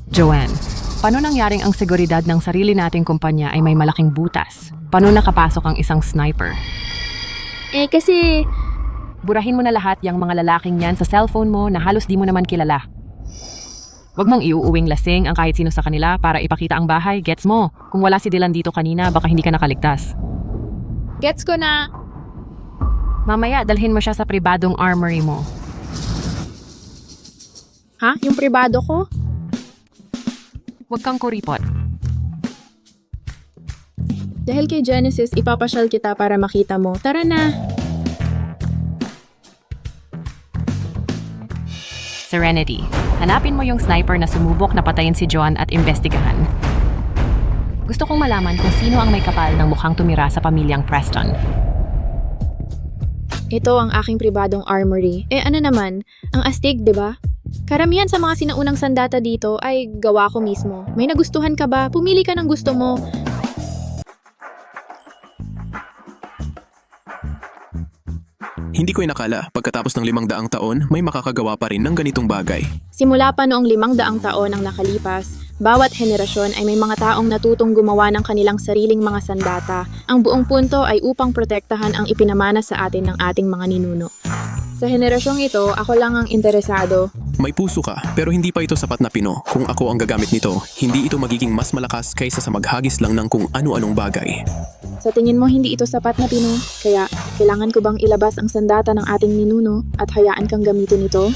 Joanne, paano nangyaring ang seguridad ng sarili nating kumpanya ay may malaking butas? Paano nakapasok ang isang sniper? Kasi Burahin mo na lahat yung mga lalaking yan sa cellphone mo na halos di mo naman kilala. Huwag mong iuuwing lasing ang kahit sino sa kanila para ipakita ang bahay, gets mo? Kung wala si Dylan dito kanina, baka hindi ka nakaligtas. gets ko na. Mamaya, dalhin mo siya sa pribadong armory mo. Ha? Yung pribado ko? Huwag kang kuripot. Dahil kay Genesis, ipapasyal kita para makita mo. Tara na! Serenity. Hanapin mo yung sniper na sumubok na patayin si John at imbestigahan. Gusto kong malaman kung sino ang may kapal ng mukhang tumira sa pamilyang Preston. Ito ang aking pribadong armory. Ano naman? Ang astig, di ba? Karamihan sa mga sinaunang sandata dito ay gawa ko mismo. May nagustuhan ka ba? Pumili ka ng gusto mo. Hindi ko inakala, pagkatapos ng 500 taon, may makakagawa pa rin ng ganitong bagay. Simula pa noong 500 taon ang nakalipas, bawat henerasyon ay may mga taong natutong gumawa ng kanilang sariling mga sandata. Ang buong punto ay upang protektahan ang ipinamana sa atin ng ating mga ninuno. Sa henerasyong ito, ako lang ang interesado. May puso ka, pero hindi pa ito sapat na pino. Kung ako ang gagamit nito, hindi ito magiging mas malakas kaysa sa maghagis lang ng kung ano-anong bagay. Sa tingin mo hindi ito sapat na pino? Kaya, kailangan ko bang ilabas ang sandata ng ating ninuno at hayaan kang gamitin ito?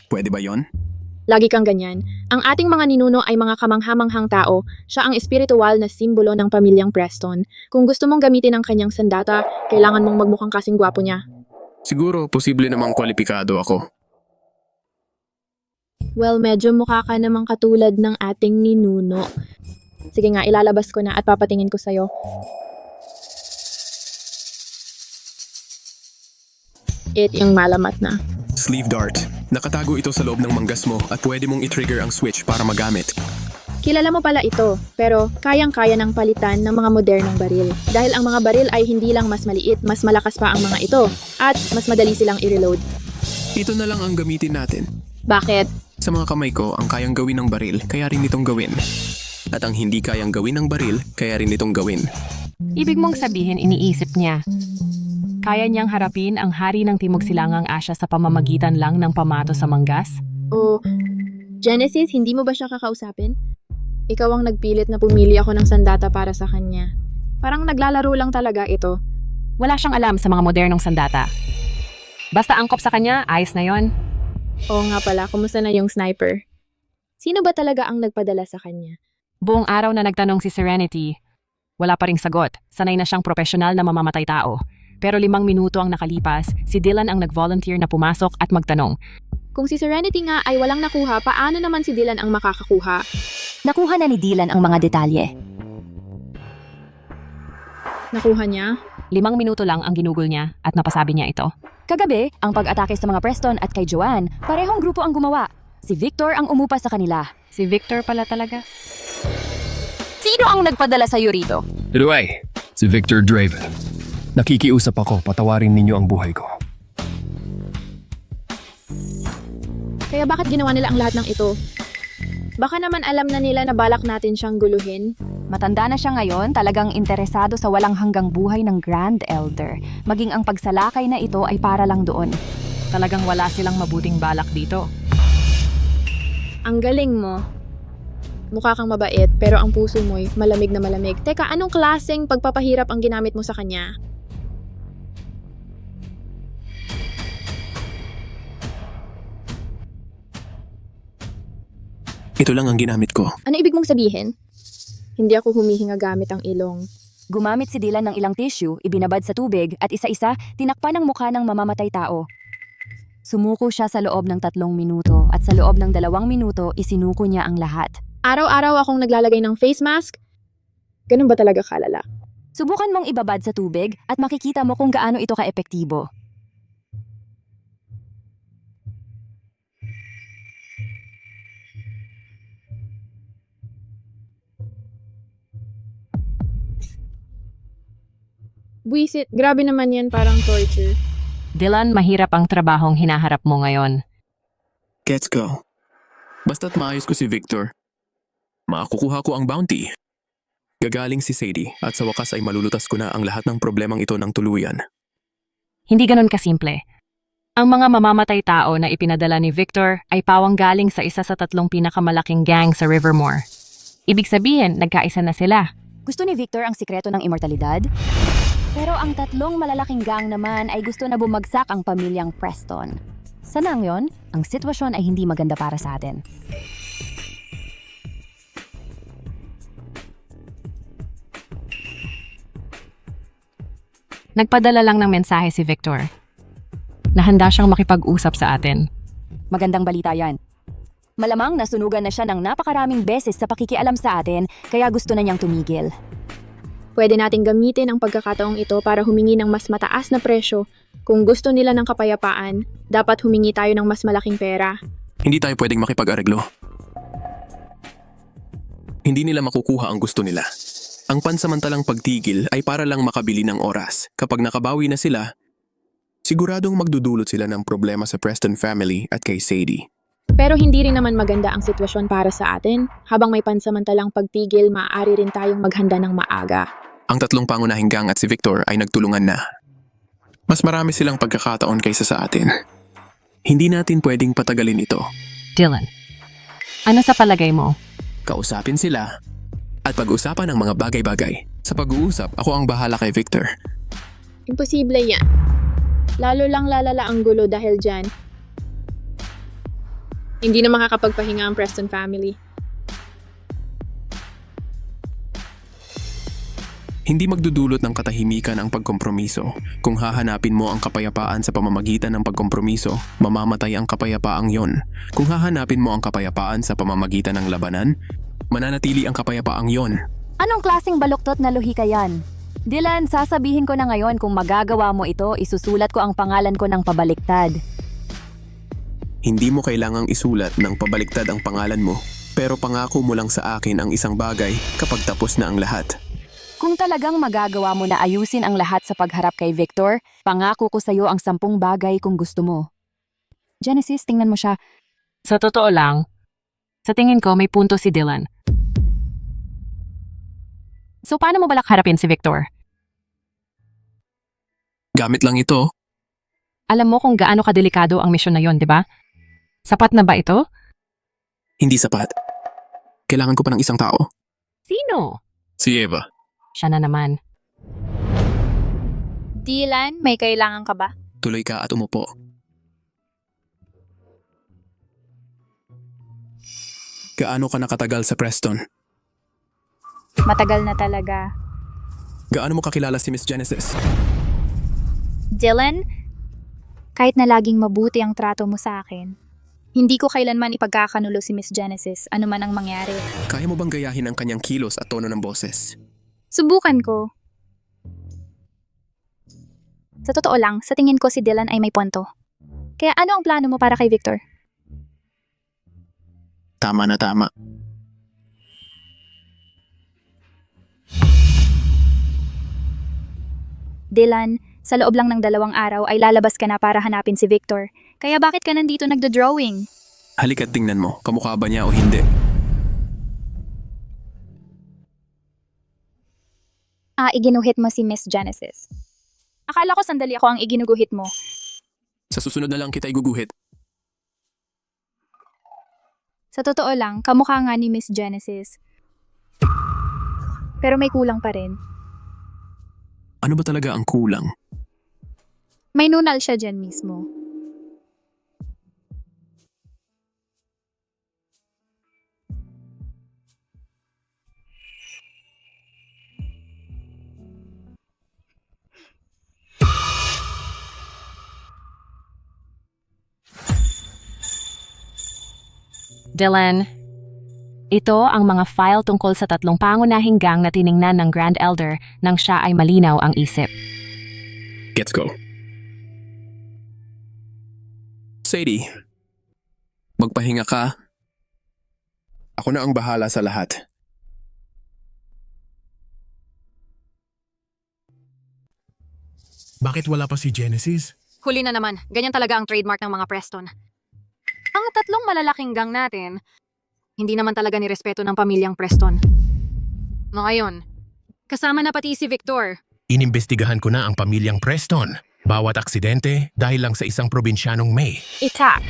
Pwede ba yon? Lagi kang ganyan. Ang ating mga ninuno ay mga kamanghamanghang tao. Siya ang espiritual na simbolo ng pamilyang Preston. Kung gusto mong gamitin ang kanyang sandata, kailangan mong magmukhang kasing gwapo niya. Siguro, posible namang kwalipikado ako. Well, medyo mukha ka namang katulad ng ating ninuno. Sige nga, ilalabas ko na at papatingin ko sa'yo. Yung malamat na. Sleeve dart. Nakatago ito sa loob ng manggas mo at pwede mong i-trigger ang switch para magamit. Kilala mo pala ito, pero kayang-kaya ng palitan ng mga modernong baril. Dahil ang mga baril ay hindi lang mas maliit, mas malakas pa ang mga ito. At mas madali silang i-reload. Ito na lang ang gamitin natin. Bakit? Sa mga kamay ko, ang kayang gawin ng baril, kaya rin itong gawin. At ang hindi kayang gawin ng baril, kaya rin itong gawin. Ibig mong sabihin iniisip niya. Kaya niyang harapin ang hari ng Timog Silangang Asya sa pamamagitan lang ng pamato sa manggas? O, Genesis, hindi mo ba siya kakausapin? Ikaw ang nagpilit na pumili ako ng sandata para sa kanya. Parang naglalaro lang talaga ito. Wala siyang alam sa mga modernong sandata. Basta angkop sa kanya, ayos na yon. Oo nga pala, kumusta na yung sniper? Sino ba talaga ang nagpadala sa kanya? Buong araw na nagtanong si Serenity, wala pa ring sagot. Sanay na siyang profesional na mamamatay tao. Pero 5 minuto ang nakalipas, si Dylan ang nag-volunteer na pumasok at magtanong. Kung si Serenity nga ay walang nakuha, paano naman si Dylan ang makakakuha? Nakuha na ni Dylan ang mga detalye. Nakuha niya? 5 minuto lang ang ginugol niya at napasabi niya ito. Kagabi, ang pag-atake sa mga Preston at kay Joanne, parehong grupo ang gumawa. Si Victor ang umupa sa kanila. Si Victor pala talaga. Sino ang nagpadala sa'yo rito? Anyway, si Victor Draven. Nakikiusap ako, patawarin ninyo ang buhay ko. Kaya bakit ginawa nila ang lahat ng ito? Baka naman alam na nila na balak natin siyang guluhin. Matanda na siya ngayon, talagang interesado sa walang hanggang buhay ng Grand Elder. Maging ang pagsalakay na ito ay para lang doon. Talagang wala silang mabuting balak dito. Ang galing mo. Mukha kang mabait, pero ang puso mo'y malamig na malamig. Teka, anong klaseng pagpapahirap ang ginamit mo sa kanya? Ito lang ang ginamit ko. Ano ibig mong sabihin? Hindi ako humihinga gamit ang ilong. Gumamit si Dylan ng ilang tissue, ibinabad sa tubig at isa-isa tinakpan ang mukha ng mamamatay tao. Sumuko siya sa loob ng 3 minuto at sa loob ng 2 minuto isinuko niya ang lahat. Araw-araw akong naglalagay ng face mask? Ganun ba talaga kalala? Subukan mong ibabad sa tubig at makikita mo kung gaano ito ka-epektibo. Buisit, grabe naman yan, parang torture. Dylan, mahirap ang trabahong hinaharap mo ngayon. Let's go. Basta't maayos ko si Victor, makukuha ko ang bounty. Gagaling si Sadie at sa wakas ay malulutas ko na ang lahat ng problemang ito ng tuluyan. Hindi ganun kasimple. Ang mga mamamatay tao na ipinadala ni Victor ay pawang galing sa isa sa 3 pinakamalaking gang sa Rivermore. Ibig sabihin, nagkaisa na sila. Gusto ni Victor ang sikreto ng immortalidad? Pero ang 3 malalaking gang naman ay gusto na bumagsak ang pamilyang Preston. Sana ang yon? Ang sitwasyon ay hindi maganda para sa atin. Nagpadala lang ng mensahe si Victor. Nahanda siyang makipag-usap sa atin. Magandang balita yan. Malamang nasunugan na siya ng napakaraming beses sa pakikialam sa atin, kaya gusto na niyang tumigil. Pwede nating gamitin ang pagkakataong ito para humingi ng mas mataas na presyo. Kung gusto nila ng kapayapaan, dapat humingi tayo ng mas malaking pera. Hindi tayo pwedeng makipag-areglo. Hindi nila makukuha ang gusto nila. Ang pansamantalang pagtigil ay para lang makabili ng oras. Kapag nakabawi na sila, siguradong magdudulot sila ng problema sa Preston family at kay Sadie. Pero hindi rin naman maganda ang sitwasyon para sa atin. Habang may pansamantalang pagtigil, maaari rin tayong maghanda ng maaga. Ang 3 pangunahing gang at si Victor ay nagtulungan na. Mas marami silang pagkakataon kaysa sa atin. Hindi natin pwedeng patagalin ito. Dylan, ano sa palagay mo? Kausapin sila at pag-usapan ang mga bagay-bagay. Sa pag-uusap, ako ang bahala kay Victor. Imposible yan. Lalo lang lalala ang gulo dahil dyan. Hindi na makakapagpahinga ang Preston family. Hindi magdudulot ng katahimikan ang pagkompromiso. Kung hahanapin mo ang kapayapaan sa pamamagitan ng pagkompromiso, mamamatay ang kapayapaang yon. Kung hahanapin mo ang kapayapaan sa pamamagitan ng labanan, mananatili ang kapayapaang yon. Anong klaseng baluktot na lohika yan? Dylan, sasabihin ko na ngayon kung magagawa mo ito, isusulat ko ang pangalan ko ng pabaliktad. Hindi mo kailangang isulat ng pabaliktad ang pangalan mo, pero pangako mo lang sa akin ang isang bagay kapag tapos na ang lahat. Kung talagang magagawa mo na ayusin ang lahat sa pagharap kay Victor, pangako ko sa'yo ang 10 bagay kung gusto mo. Genesis, tingnan mo siya. Sa totoo lang, sa tingin ko may punto si Dylan. So paano mo balak harapin si Victor? Gamit lang ito. Alam mo kung gaano kadelikado ang misyon na yon, di ba? Sapat na ba ito? Hindi sapat. Kailangan ko pa ng isang tao. Sino? Si Eva. Siya na naman. Dylan, may kailangan ka ba? Tuloy ka at umupo. Gaano ka nakatagal sa Preston? Matagal na talaga. Gaano mo kakilala si Miss Genesis? Dylan, kahit na laging mabuti ang trato mo sa akin, hindi ko kailanman ipagkakanulo si Miss Genesis, ano man ang mangyari. Kaya mo bang gayahin ang kanyang kilos at tono ng boses? Subukan ko. Sa totoo lang, sa tingin ko si Dylan ay may punto. Kaya ano ang plano mo para kay Victor? Tama na tama. Dylan, sa loob lang ng 2 araw ay lalabas ka na para hanapin si Victor. Kaya bakit ka nandito nagdo-drawing? Halika't tingnan mo, kamukha ba niya o hindi? Iginuhit mo si Miss Genesis. Akala ko sandali ako ang iginuguhit mo. Sa susunod na lang kita iguguhit. Sa totoo lang, kamukha nga ni Miss Genesis. Pero may kulang pa rin. Ano ba talaga ang kulang? May nunal siya dyan mismo. Dylan, ito ang mga file tungkol sa 3 pangunahing gang na tiningnan ng Grand Elder nang siya ay malinaw ang isip. Let's go. Sadie, magpahinga ka. Ako na ang bahala sa lahat. Bakit wala pa si Genesis? Huli na naman. Ganyan talaga ang trademark ng mga Preston. Ang 3 malalaking gang natin, hindi naman talaga nirespeto ng pamilyang Preston. Ngayon, Kasama na pati si Victor. Inimbestigahan ko na ang pamilyang Preston. Bawat aksidente dahil lang sa isang probinsyanong May. Itak.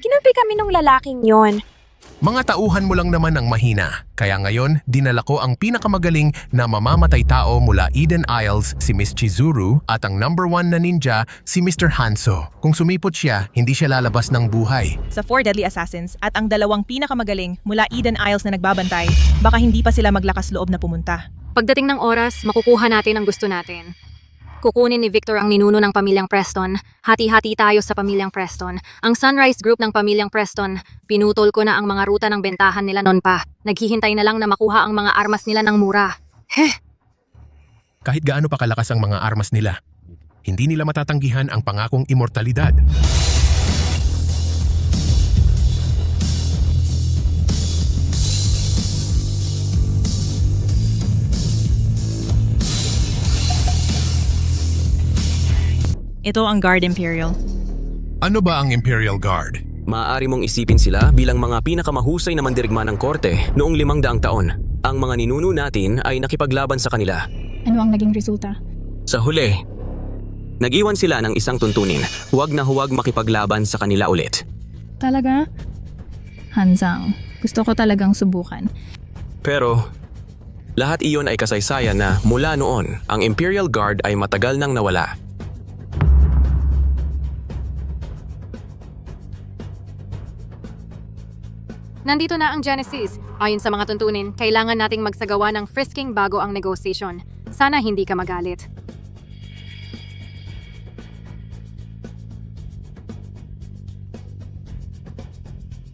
Kinampi kami nung lalaking yon. Mga tauhan mo lang naman ang mahina. Kaya ngayon, dinala ko ang pinakamagaling na mamamatay tao mula Eden Isles, si Miss Chizuru, at ang #1 na ninja, si Mr. Hanso. Kung sumipot siya, hindi siya lalabas ng buhay. Sa 4 Deadly Assassins at ang 2 pinakamagaling mula Eden Isles na nagbabantay, baka hindi pa sila maglakas loob na pumunta. Pagdating ng oras, makukuha natin ang gusto natin. Kukunin ni Victor ang ninuno ng pamilyang Preston. Hati-hati tayo sa pamilyang Preston. Ang Sunrise Group ng pamilyang Preston, pinutol ko na ang mga ruta ng bentahan nila noon pa. Naghihintay na lang na makuha ang mga armas nila ng mura. Kahit gaano pa kalakas ang mga armas nila, hindi nila matatanggihan ang pangakong immortalidad. Ito ang Guard Imperial. Ano ba ang Imperial Guard? Maaari mong isipin sila bilang mga pinakamahusay na mandirigma ng korte noong 500 taon. Ang mga ninuno natin ay nakipaglaban sa kanila. Ano ang naging resulta? Sa huli, nag-iwan sila ng isang tuntunin. Huwag na huwag makipaglaban sa kanila ulit. Talaga? Hanzang, gusto ko talagang subukan. Pero, lahat iyon ay kasaysayan na mula noon, ang Imperial Guard ay matagal nang nawala. Nandito na ang Genesis. Ayon sa mga tuntunin, kailangan nating magsagawa ng frisking bago ang negotiation. Sana hindi ka magalit.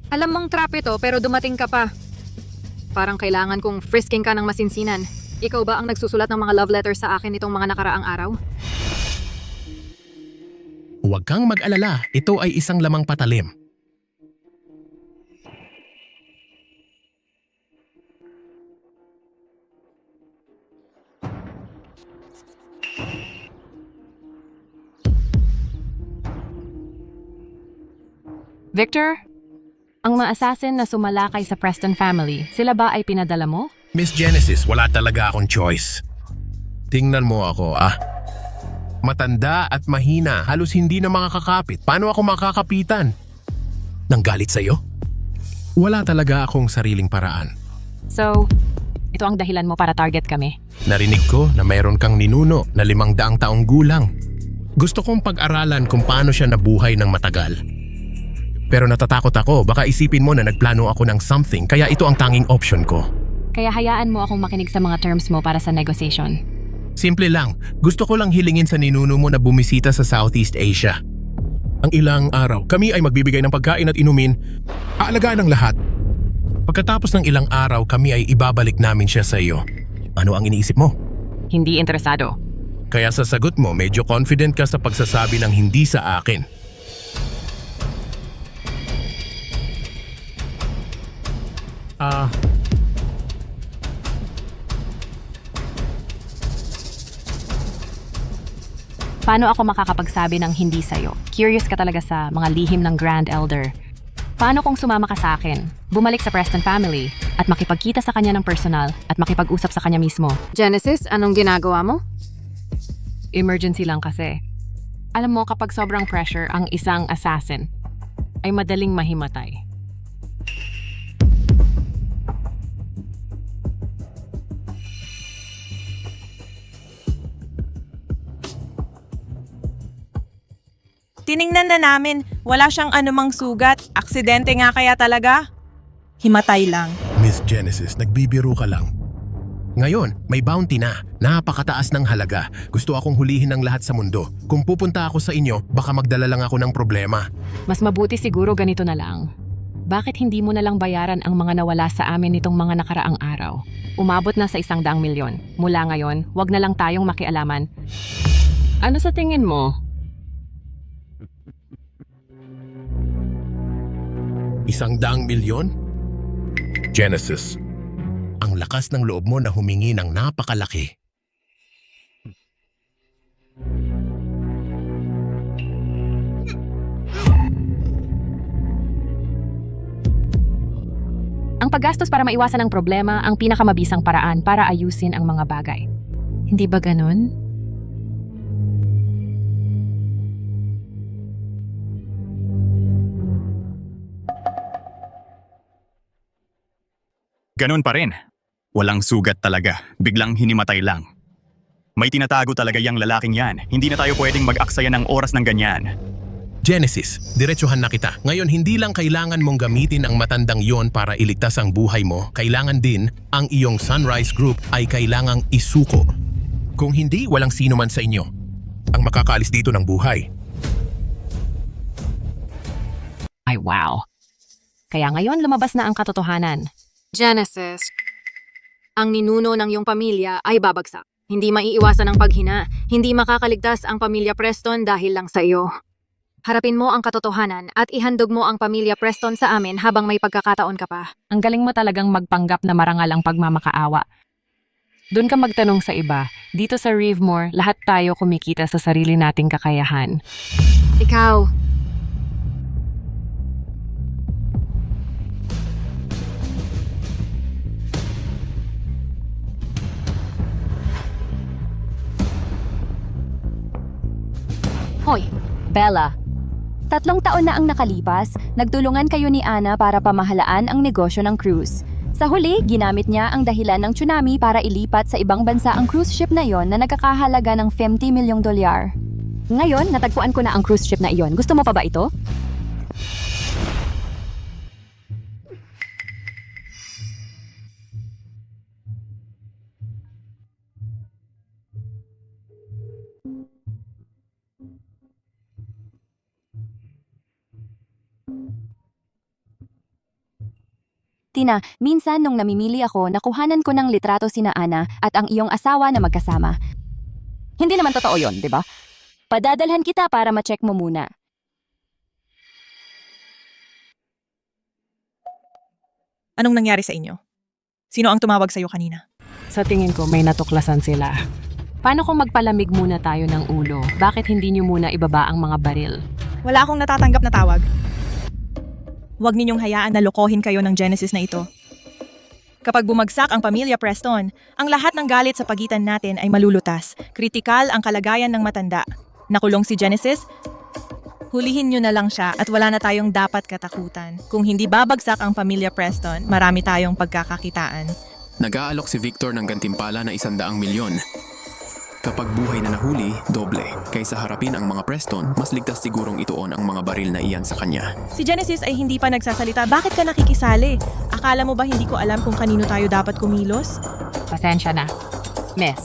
Alam mong trap ito pero dumating ka pa. Parang kailangan kong frisking ka ng masinsinan. Ikaw ba ang nagsusulat ng mga love letters sa akin nitong mga nakaraang araw? Huwag kang mag-alala, ito ay isang lamang patalim. Victor, ang mga assassin na sumalakay sa Preston family, sila ba ay pinadala mo? Miss Genesis, wala talaga akong choice. Tingnan mo ako, Matanda at mahina, halos hindi na makakakapit. Paano ako makakapitan? Nanggalit sa'yo? Wala talaga akong sariling paraan. So, ito ang dahilan mo para target kami. Narinig ko na mayroon kang ninuno na 500 taong gulang. Gusto kong pag-aralan kung paano siya nabuhay ng matagal. Pero natatakot ako, baka isipin mo na nagplano ako ng something, kaya ito ang tanging option ko. Kaya hayaan mo akong makinig sa mga terms mo para sa negotiation. Simple lang, gusto ko lang hilingin sa ninuno mo na bumisita sa Southeast Asia. Ang ilang araw, kami ay magbibigay ng pagkain at inumin, aalagaan ng lahat. Pagkatapos ng ilang araw, kami ay ibabalik namin siya sa iyo. Ano ang iniisip mo? Hindi interesado. Kaya sa sagot mo, medyo confident ka sa pagsasabi ng hindi sa akin. Paano ako makakapagsabi ng hindi sa'yo? Curious ka talaga sa mga lihim ng Grand Elder. Paano kung sumama ka sa akin, bumalik sa Preston family, at makipagkita sa kanya ng personal at makipag-usap sa kanya mismo? Genesis, anong ginagawa mo? Emergency lang kasi. Alam mo, kapag sobrang pressure ang isang assassin, ay madaling mahimatay. Tiningnan na namin, wala siyang anumang sugat. Aksidente nga kaya talaga? Himatay lang. Miss Genesis, nagbibiro ka lang. Ngayon, may bounty na. Napakataas ng halaga. Gusto akong hulihin ng lahat sa mundo. Kung pupunta ako sa inyo, baka magdala lang ako ng problema. Mas mabuti siguro ganito na lang. Bakit hindi mo na lang bayaran ang mga nawala sa amin nitong mga nakaraang araw? Umabot na sa 100 milyon. Mula ngayon, wag na lang tayong makialaman. Ano sa tingin mo? 100 milyon? Genesis, ang lakas ng loob mo na humingi ng napakalaki. Ang paggastos para maiwasan ang problema ang pinakamabisang paraan para ayusin ang mga bagay. Hindi ba ganun? Ganun pa rin. Walang sugat talaga. Biglang hinimatay lang. May tinatago talaga yung lalaking yan. Hindi na tayo pwedeng mag-aksaya ng oras ng ganyan. Genesis, diretsuhan na kita. Ngayon, hindi lang kailangan mong gamitin ang matandang yon para iligtas ang buhay mo. Kailangan din ang iyong Sunrise Group ay kailangang isuko. Kung hindi, walang sino man sa inyo ang makakaalis dito ng buhay. Ay wow. Kaya ngayon lumabas na ang katotohanan. Genesis, ang ninuno ng iyong pamilya ay babagsak. Hindi maiiwasan ang paghina. Hindi makakaligtas ang pamilya Preston dahil lang sa iyo. Harapin mo ang katotohanan at ihandog mo ang pamilya Preston sa amin habang may pagkakataon ka pa. Ang galing mo talagang magpanggap na marangal ang pagmamakaawa. Doon ka magtanong sa iba. Dito sa Rivemore, lahat tayo kumikita sa sarili nating kakayahan. Ikaw, Hoy, Bella. 3 taon na ang nakalipas, nagtulungan kayo ni Anna para pamahalaan ang negosyo ng cruise. Sa huli, ginamit niya ang dahilan ng tsunami para ilipat sa ibang bansa ang cruise ship na iyon na nagkakahalaga ng $50 milyong. Ngayon, natagpuan ko na ang cruise ship na iyon. Gusto mo pa ba ito? Tina, minsan nung namimili ako, nakuhanan ko ng litrato sina Ana at ang iyong asawa na magkasama. Hindi naman totoo yon, di ba? Padadalhan kita para ma-check mo muna. Anong nangyari sa inyo? Sino ang tumawag sa'yo kanina? Sa tingin ko may natuklasan sila. Paano kung magpalamig muna tayo ng ulo? Bakit hindi niyo muna ibaba ang mga baril? Wala akong natatanggap na tawag. Huwag ninyong hayaan na lokohin kayo ng Genesis na ito. Kapag bumagsak ang pamilya Preston, ang lahat ng galit sa pagitan natin ay malulutas. Kritikal ang kalagayan ng matanda. Nakulong si Genesis? Hulihin nyo na lang siya at wala na tayong dapat katakutan. Kung hindi babagsak ang pamilya Preston, marami tayong pagkakakitaan. Nag-aalok si Victor ng gantimpala na 100 milyon. Kapag buhay na nahuli, doble. Kaysa harapin ang mga Preston, mas ligtas sigurong ituon ang mga baril na iyan sa kanya. Si Genesis ay hindi pa nagsasalita. Bakit ka nakikisali? Akala mo ba hindi ko alam kung kanino tayo dapat kumilos? Pasensya na. Miss.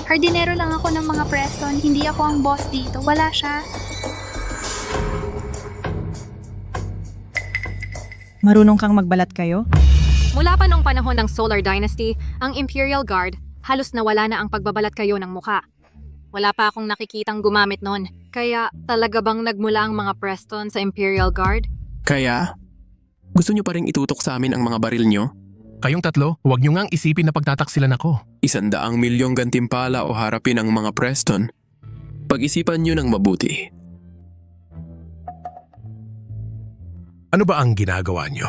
Hardinero lang ako ng mga Preston. Hindi ako ang boss dito. Wala siya. Marunong kang magbalat kayo? mula pa nung panahon ng Solar Dynasty, ang Imperial Guard, halos nawala na ang pagbabalat kayo ng muka. Wala pa akong nakikitang gumamit nun. Kaya talaga bang nagmula ang mga Preston sa Imperial Guard? Kaya, gusto nyo pa rin itutok sa amin ang mga baril nyo? Kayong tatlo, huwag nyo ngang isipin na pagtataksilan ako. 100 milyong gantimpala o harapin ang mga Preston. Pag-isipan nyo ng mabuti. Ano ba ang ginagawa nyo?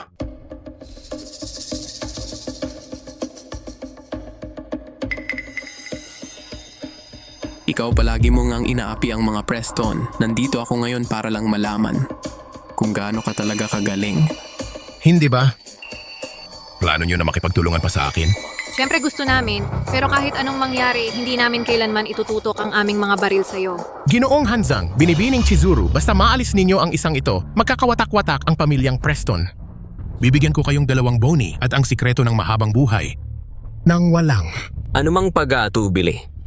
Ikaw palagi mo ngang inaapi ang mga Preston. Nandito ako ngayon para lang malaman kung gaano ka talaga kagaling. Hindi ba? Plano nyo na makipagtulungan pa sa akin? Siyempre gusto namin, pero kahit anong mangyari, hindi namin kailanman itututok ang aming mga baril sa'yo. Ginoong Hanzang, binibining Chizuru, basta maalis ninyo ang isang ito, magkakawatak-watak ang pamilyang Preston. Bibigyan ko kayong 2 boni at ang sikreto ng mahabang buhay. Nang walang. Anumang pag-aatubili.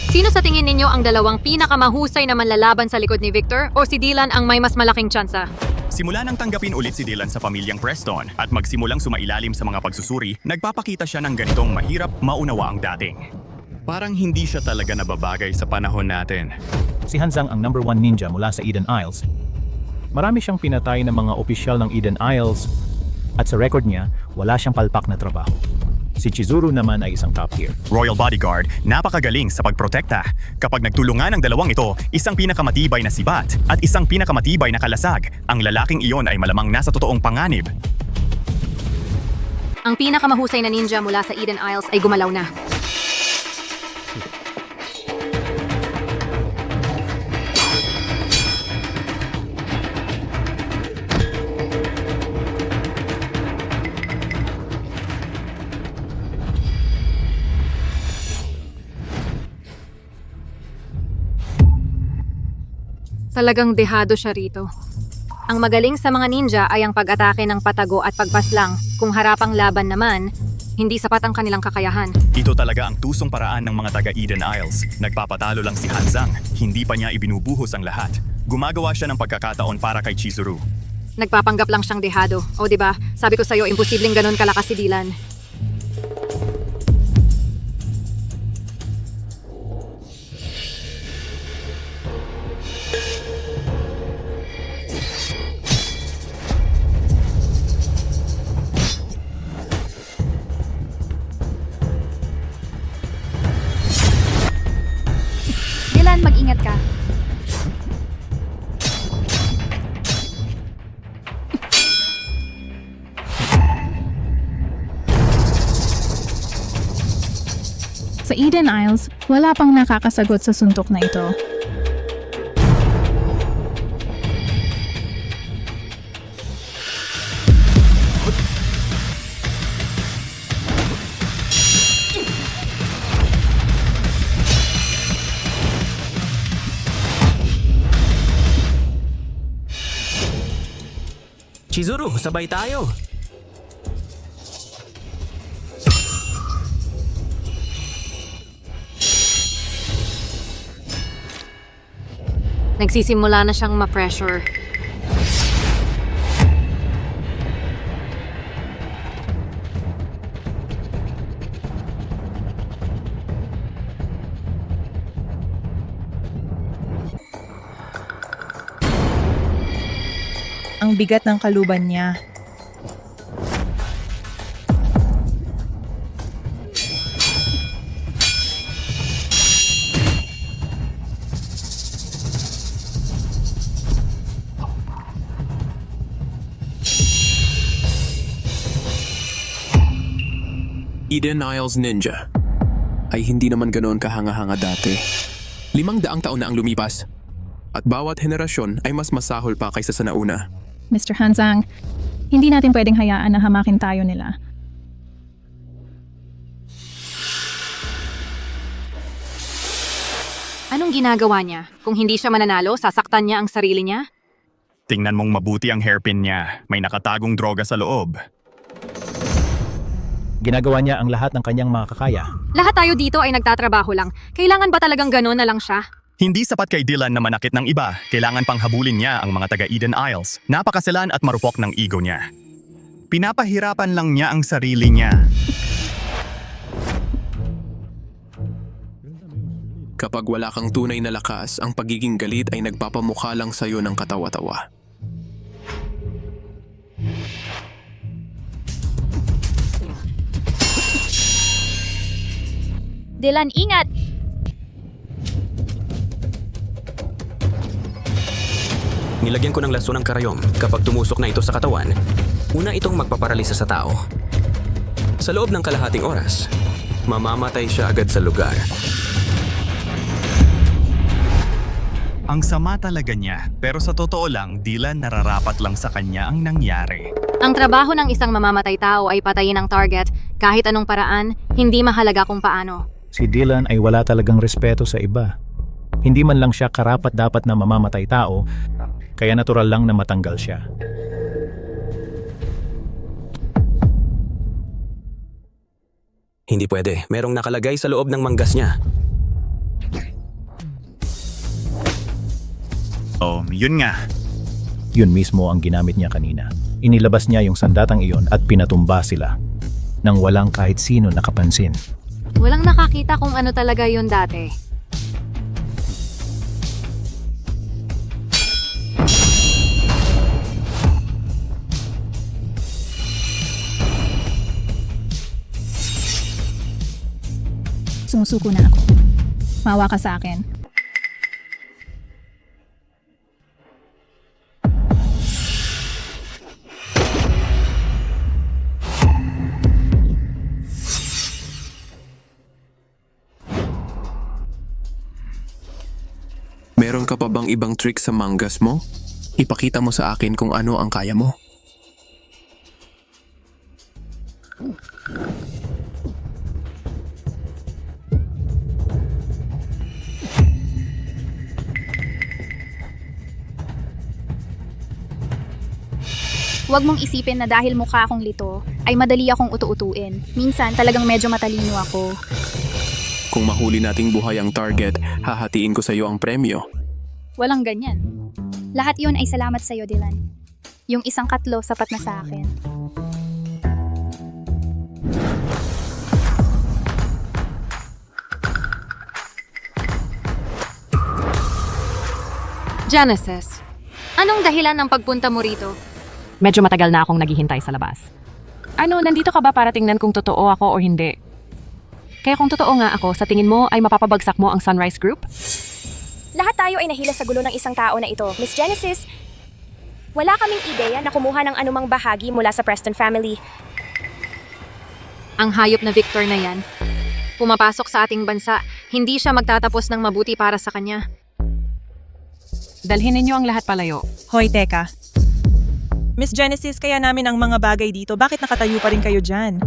Sino sa tingin ninyo ang 2 pinakamahusay na manlalaban sa likod ni Victor o si Dylan ang may mas malaking tsansa? Simula nang tanggapin ulit si Dylan sa pamilyang Preston at magsimulang sumailalim sa mga pagsusuri, nagpapakita siya ng ganitong mahirap maunawa ang dating. Parang hindi siya talaga nababagay sa panahon natin. Si Hanzang ang #1 ninja mula sa Eden Isles. Marami siyang pinatay ng mga opisyal ng Eden Isles At sa record niya, wala siyang palpak na trabaho. Si Chizuru naman ay isang top tier. Royal Bodyguard, napakagaling sa pagprotekta. Kapag nagtulungan ang dalawang ito, isang pinakamatibay na sibat at isang pinakamatibay na kalasag, ang lalaking iyon ay malamang nasa totoong panganib. Ang pinakamahusay na ninja mula sa Eden Isles ay gumalaw na. Talagang dehado siya rito. Ang magaling sa mga ninja ay ang pag-atake ng patago at pagpaslang. Kung harapang laban naman, hindi sapat ang kanilang kakayahan. Ito talaga ang tusong paraan ng mga taga Eden Isles. Nagpapatalo lang si Hanzang, hindi pa niya ibinubuhos ang lahat. Gumagawa siya ng pagkakataon para kay Chizuru. Nagpapanggap lang siyang dehado. O diba, sabi ko sa'yo, imposibleng ganun kalakas si Dylan. Dylan, mag-ingat ka. Sa Eden Isles, wala pang nakakasagot sa suntok na ito. Chizuru, sabay tayo. Nagsisimula na siyang ma-pressure. Ang bigat ng kaluban niya. Eden Isles Ninja ay hindi naman ganoon kahanga-hanga dati. 500 taon na ang lumipas at bawat henerasyon ay mas masahol pa kaysa sa nauna. Mr. Hanzang, hindi natin pwedeng hayaan na hamakin tayo nila. Anong ginagawa niya? Kung hindi siya mananalo, sasaktan niya ang sarili niya? Tingnan mong mabuti ang hairpin niya. May nakatagong droga sa loob. Ginagawa niya ang lahat ng kanyang makakaya. Lahat tayo dito ay nagtatrabaho lang. Kailangan ba talagang gano'n na lang siya? Hindi sapat kay Dylan na manakit ng iba. Kailangan pang habulin niya ang mga taga Eden Isles. Napakasalan at marupok ng ego niya. Pinapahirapan lang niya ang sarili niya. Kapag wala kang tunay na lakas, ang pagiging galit ay nagpapamukha lang sa'yo ng katawa-tawa. Dylan, ingat! Nilagyan ko ng laso ng karayom. Kapag tumusok na ito sa katawan, una itong magpaparalisa sa tao. Sa loob ng kalahating oras, mamamatay siya agad sa lugar. Ang sama talaga niya, pero sa totoo lang, Dylan nararapat lang sa kanya ang nangyari. Ang trabaho ng isang mamamatay tao ay patayin ang target kahit anong paraan, hindi mahalaga kung paano. Si Dylan ay wala talagang respeto sa iba. Hindi man lang siya karapat-dapat na mamamatay tao, kaya natural lang na matanggal siya. Hindi pwede. Merong nakalagay sa loob ng manggas niya. Oh, yun nga. Yun mismo ang ginamit niya kanina. Inilabas niya yung sandatang iyon at pinatumba sila nang walang kahit sino nakapansin. Walang nakakita kung ano talaga yun dati. sumusuko na ako. Maawa ka sa akin. Meron ka pa bang ibang trick sa mangas mo? Ipakita mo sa akin kung ano ang kaya mo. Huwag mong isipin na dahil mukha akong lito, ay madali akong utu-utuin. Minsan talagang medyo matalino ako. Kung mahuli nating buhay ang target, hahatiin ko sa iyo ang premyo. Walang ganyan. Lahat yon ay salamat sa iyo, Dylan. Yung isang katlo sapat na sa akin. Genesis, anong dahilan ng pagpunta mo rito? Medyo matagal na akong naghihintay sa labas. Ano, nandito ka ba para tingnan kung totoo ako o hindi? Kaya kung totoo nga ako, sa tingin mo ay mapapabagsak mo ang Sunrise Group? Lahat tayo ay nahila sa gulo ng isang tao na ito. Miss Genesis, wala kaming ideya na kumuha ng anumang bahagi mula sa Preston family. Ang hayop na Victor na yan, pumapasok sa ating bansa, hindi siya magtatapos ng mabuti para sa kanya. Dalhin ninyo ang lahat palayo. Hoy, teka. Miss Genesis, kaya namin ang mga bagay dito. Bakit nakatayo pa rin kayo dyan?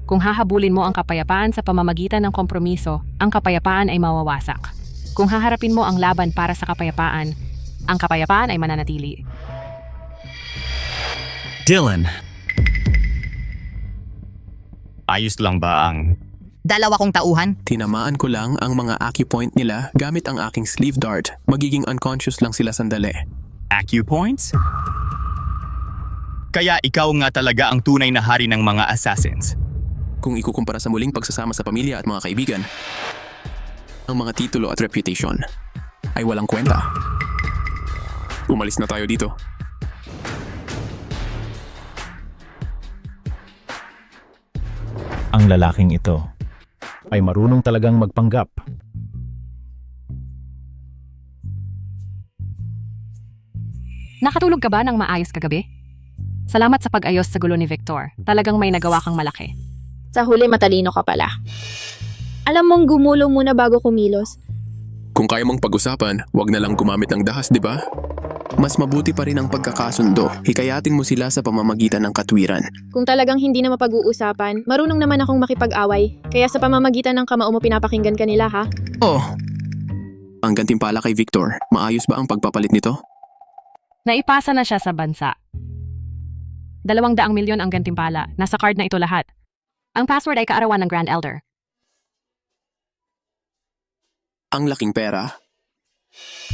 Kung hahabulin mo ang kapayapaan sa pamamagitan ng kompromiso, ang kapayapaan ay mawawasak. Kung haharapin mo ang laban para sa kapayapaan, ang kapayapaan ay mananatili. Dylan. Ayos lang ba ang... Dalawa kong tauhan? Tinamaan ko lang ang mga acupoint nila gamit ang aking sleeve dart. Magiging unconscious lang sila sandali. Acupoints? Kaya ikaw nga talaga ang tunay na hari ng mga assassins. Kung ikukumpara sa muling pagsasama sa pamilya at mga kaibigan, ang mga titulo at reputation ay walang kwenta. Umalis na tayo dito. Ang lalaking ito ay marunong talagang magpanggap. Nakatulog ka ba ng maayos kagabi? Salamat sa pag-ayos sa gulo ni Victor. Talagang may nagawa kang malaki. Sa huli, matalino ka pala. Alam mong gumulong muna bago kumilos. Kung kaya mong pag-usapan, wag na lang gumamit ng dahas, di ba? Mas mabuti pa rin ang pagkakasundo. Hikayatin mo sila sa pamamagitan ng katwiran. Kung talagang hindi na mapag-uusapan, marunong naman akong makipag-away. Kaya sa pamamagitan ng kamao mo pinapakinggan kanila, ha? Oh! Ang gantimpala kay Victor, maayos ba ang pagpapalit nito? Naipasa na siya sa bansa. 200 milyon ang gantimpala. Nasa card na ito lahat. Ang password ay kaarawan ng Grand Elder. Ang laking pera.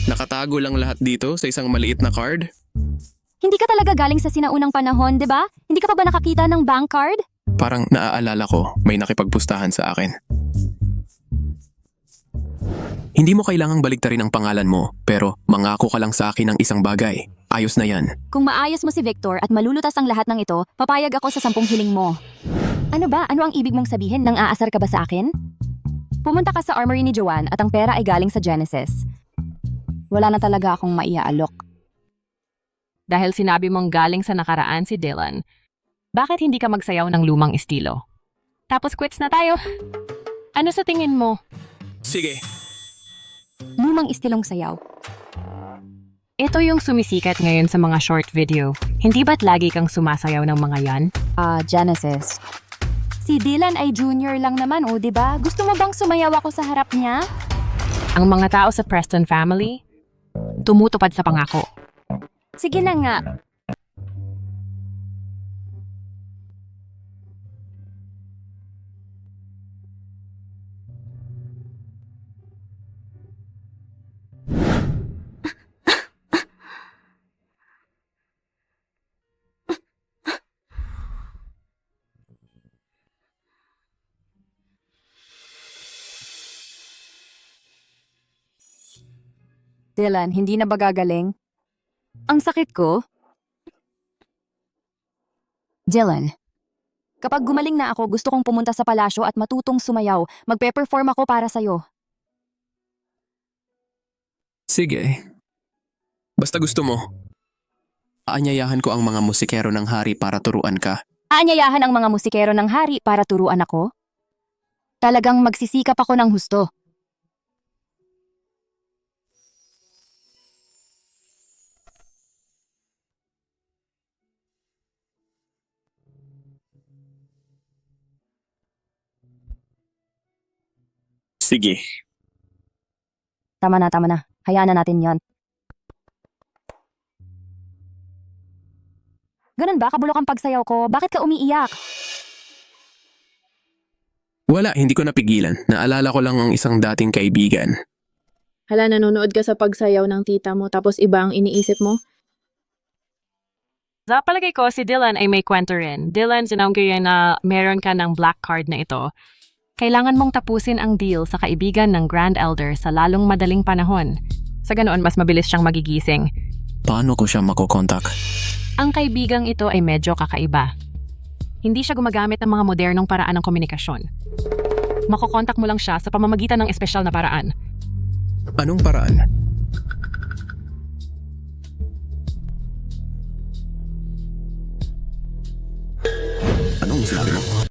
Nakatago lang lahat dito sa isang maliit na card? Hindi ka talaga galing sa sinaunang panahon, di ba? Hindi ka pa ba nakakita ng bank card? Parang naaalala ko, may nakipagpustahan sa akin. Hindi mo kailangang baliktarin ang pangalan mo, pero mangako ka lang sa akin ng isang bagay. Ayos na yan. Kung maayos mo si Victor at malulutas ang lahat ng ito, papayag ako sa 10 hiling mo. Ano ba? Ano ang ibig mong sabihin? Nang aasar ka ba sa akin? Pumunta ka sa armory ni Joanne at ang pera ay galing sa Genesis. Wala na talaga akong maiaalok. Dahil sinabi mong galing sa nakaraan si Dylan, bakit hindi ka magsayaw ng lumang estilo? Tapos quits na tayo. Ano sa tingin mo? Sige. Lumang estilong sayaw. Ito yung sumisikat ngayon sa mga short video. Hindi ba't lagi kang sumasayaw ng mga yan? Genesis. Si Dylan ay junior lang naman, di ba? Gusto mo bang sumayaw ako sa harap niya? Ang mga tao sa Preston family, tumutupad sa pangako. Sige na nga. Dylan, hindi na ba gagaling? Ang sakit ko? Dylan, kapag gumaling na ako, gusto kong pumunta sa palasyo at matutong sumayaw. Magpe-perform ako para sa'yo. Sige. Basta gusto mo. Aanyayahan ko ang mga musikero ng hari para turuan ka. Aanyayahan ang mga musikero ng hari para turuan ako? Talagang magsisikap ako ng husto. Sige. Tama na, tama na. Hayaan na natin yon. Ganun ba? Kabulok ang pagsayaw ko. Bakit ka umiiyak? Wala, hindi ko napigilan. Naalala ko lang ang isang dating kaibigan. Hala, nanonood ka sa pagsayaw ng tita mo tapos iba ang iniisip mo? Sa palagay ko, si Dylan ay may kwento rin. Dylan, sinabi ko na meron ka ng black card na ito. Kailangan mong tapusin ang deal sa kaibigan ng Grand Elder sa lalong madaling panahon. Sa ganoon, mas mabilis siyang magigising. Paano ko siya makokontak? Ang kaibigang ito ay medyo kakaiba. Hindi siya gumagamit ng mga modernong paraan ng komunikasyon. Makokontak mo lang siya sa pamamagitan ng espesyal na paraan. Anong paraan? Anong sinabi mo?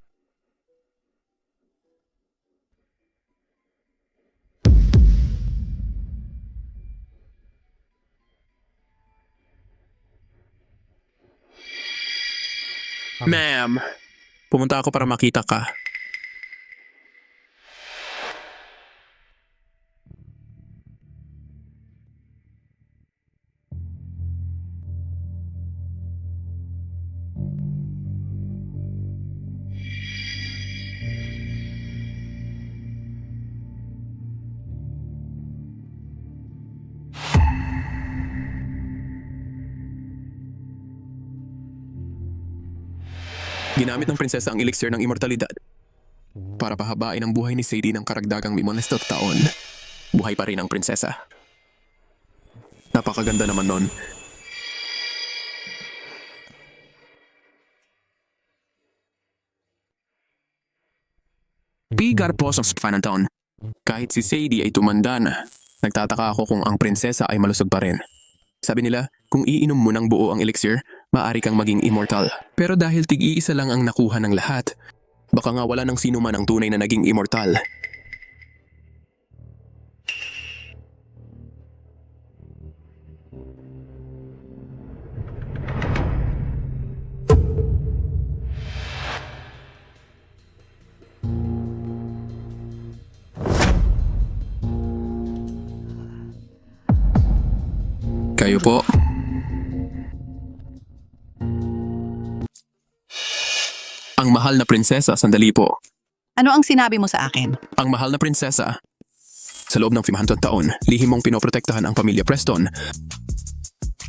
Ma'am, pumunta ako para makita ka. Ginamit ng prinsesa ang elixir ng immortalidad para pahabain ang buhay ni Sadie ng karagdagang 50 taon. Buhay pa rin ang prinsesa. Napakaganda naman nun. Bigar po sa Fanantown. Kahit si Sadie ay tumanda na, nagtataka ako kung ang prinsesa ay malusog pa rin. Sabi nila, kung iinom mo ng buo ang elixir, maaari kang maging immortal. Pero dahil tig-iisa lang ang nakuha ng lahat, baka nga wala ng sino man ang tunay na naging immortal. Kayo po. Ang mahal na prinsesa, sandali po. Ano ang sinabi mo sa akin? Ang mahal na prinsesa. Sa loob ng 500 taon, lihim mong pinoprotektahan ang pamilya Preston.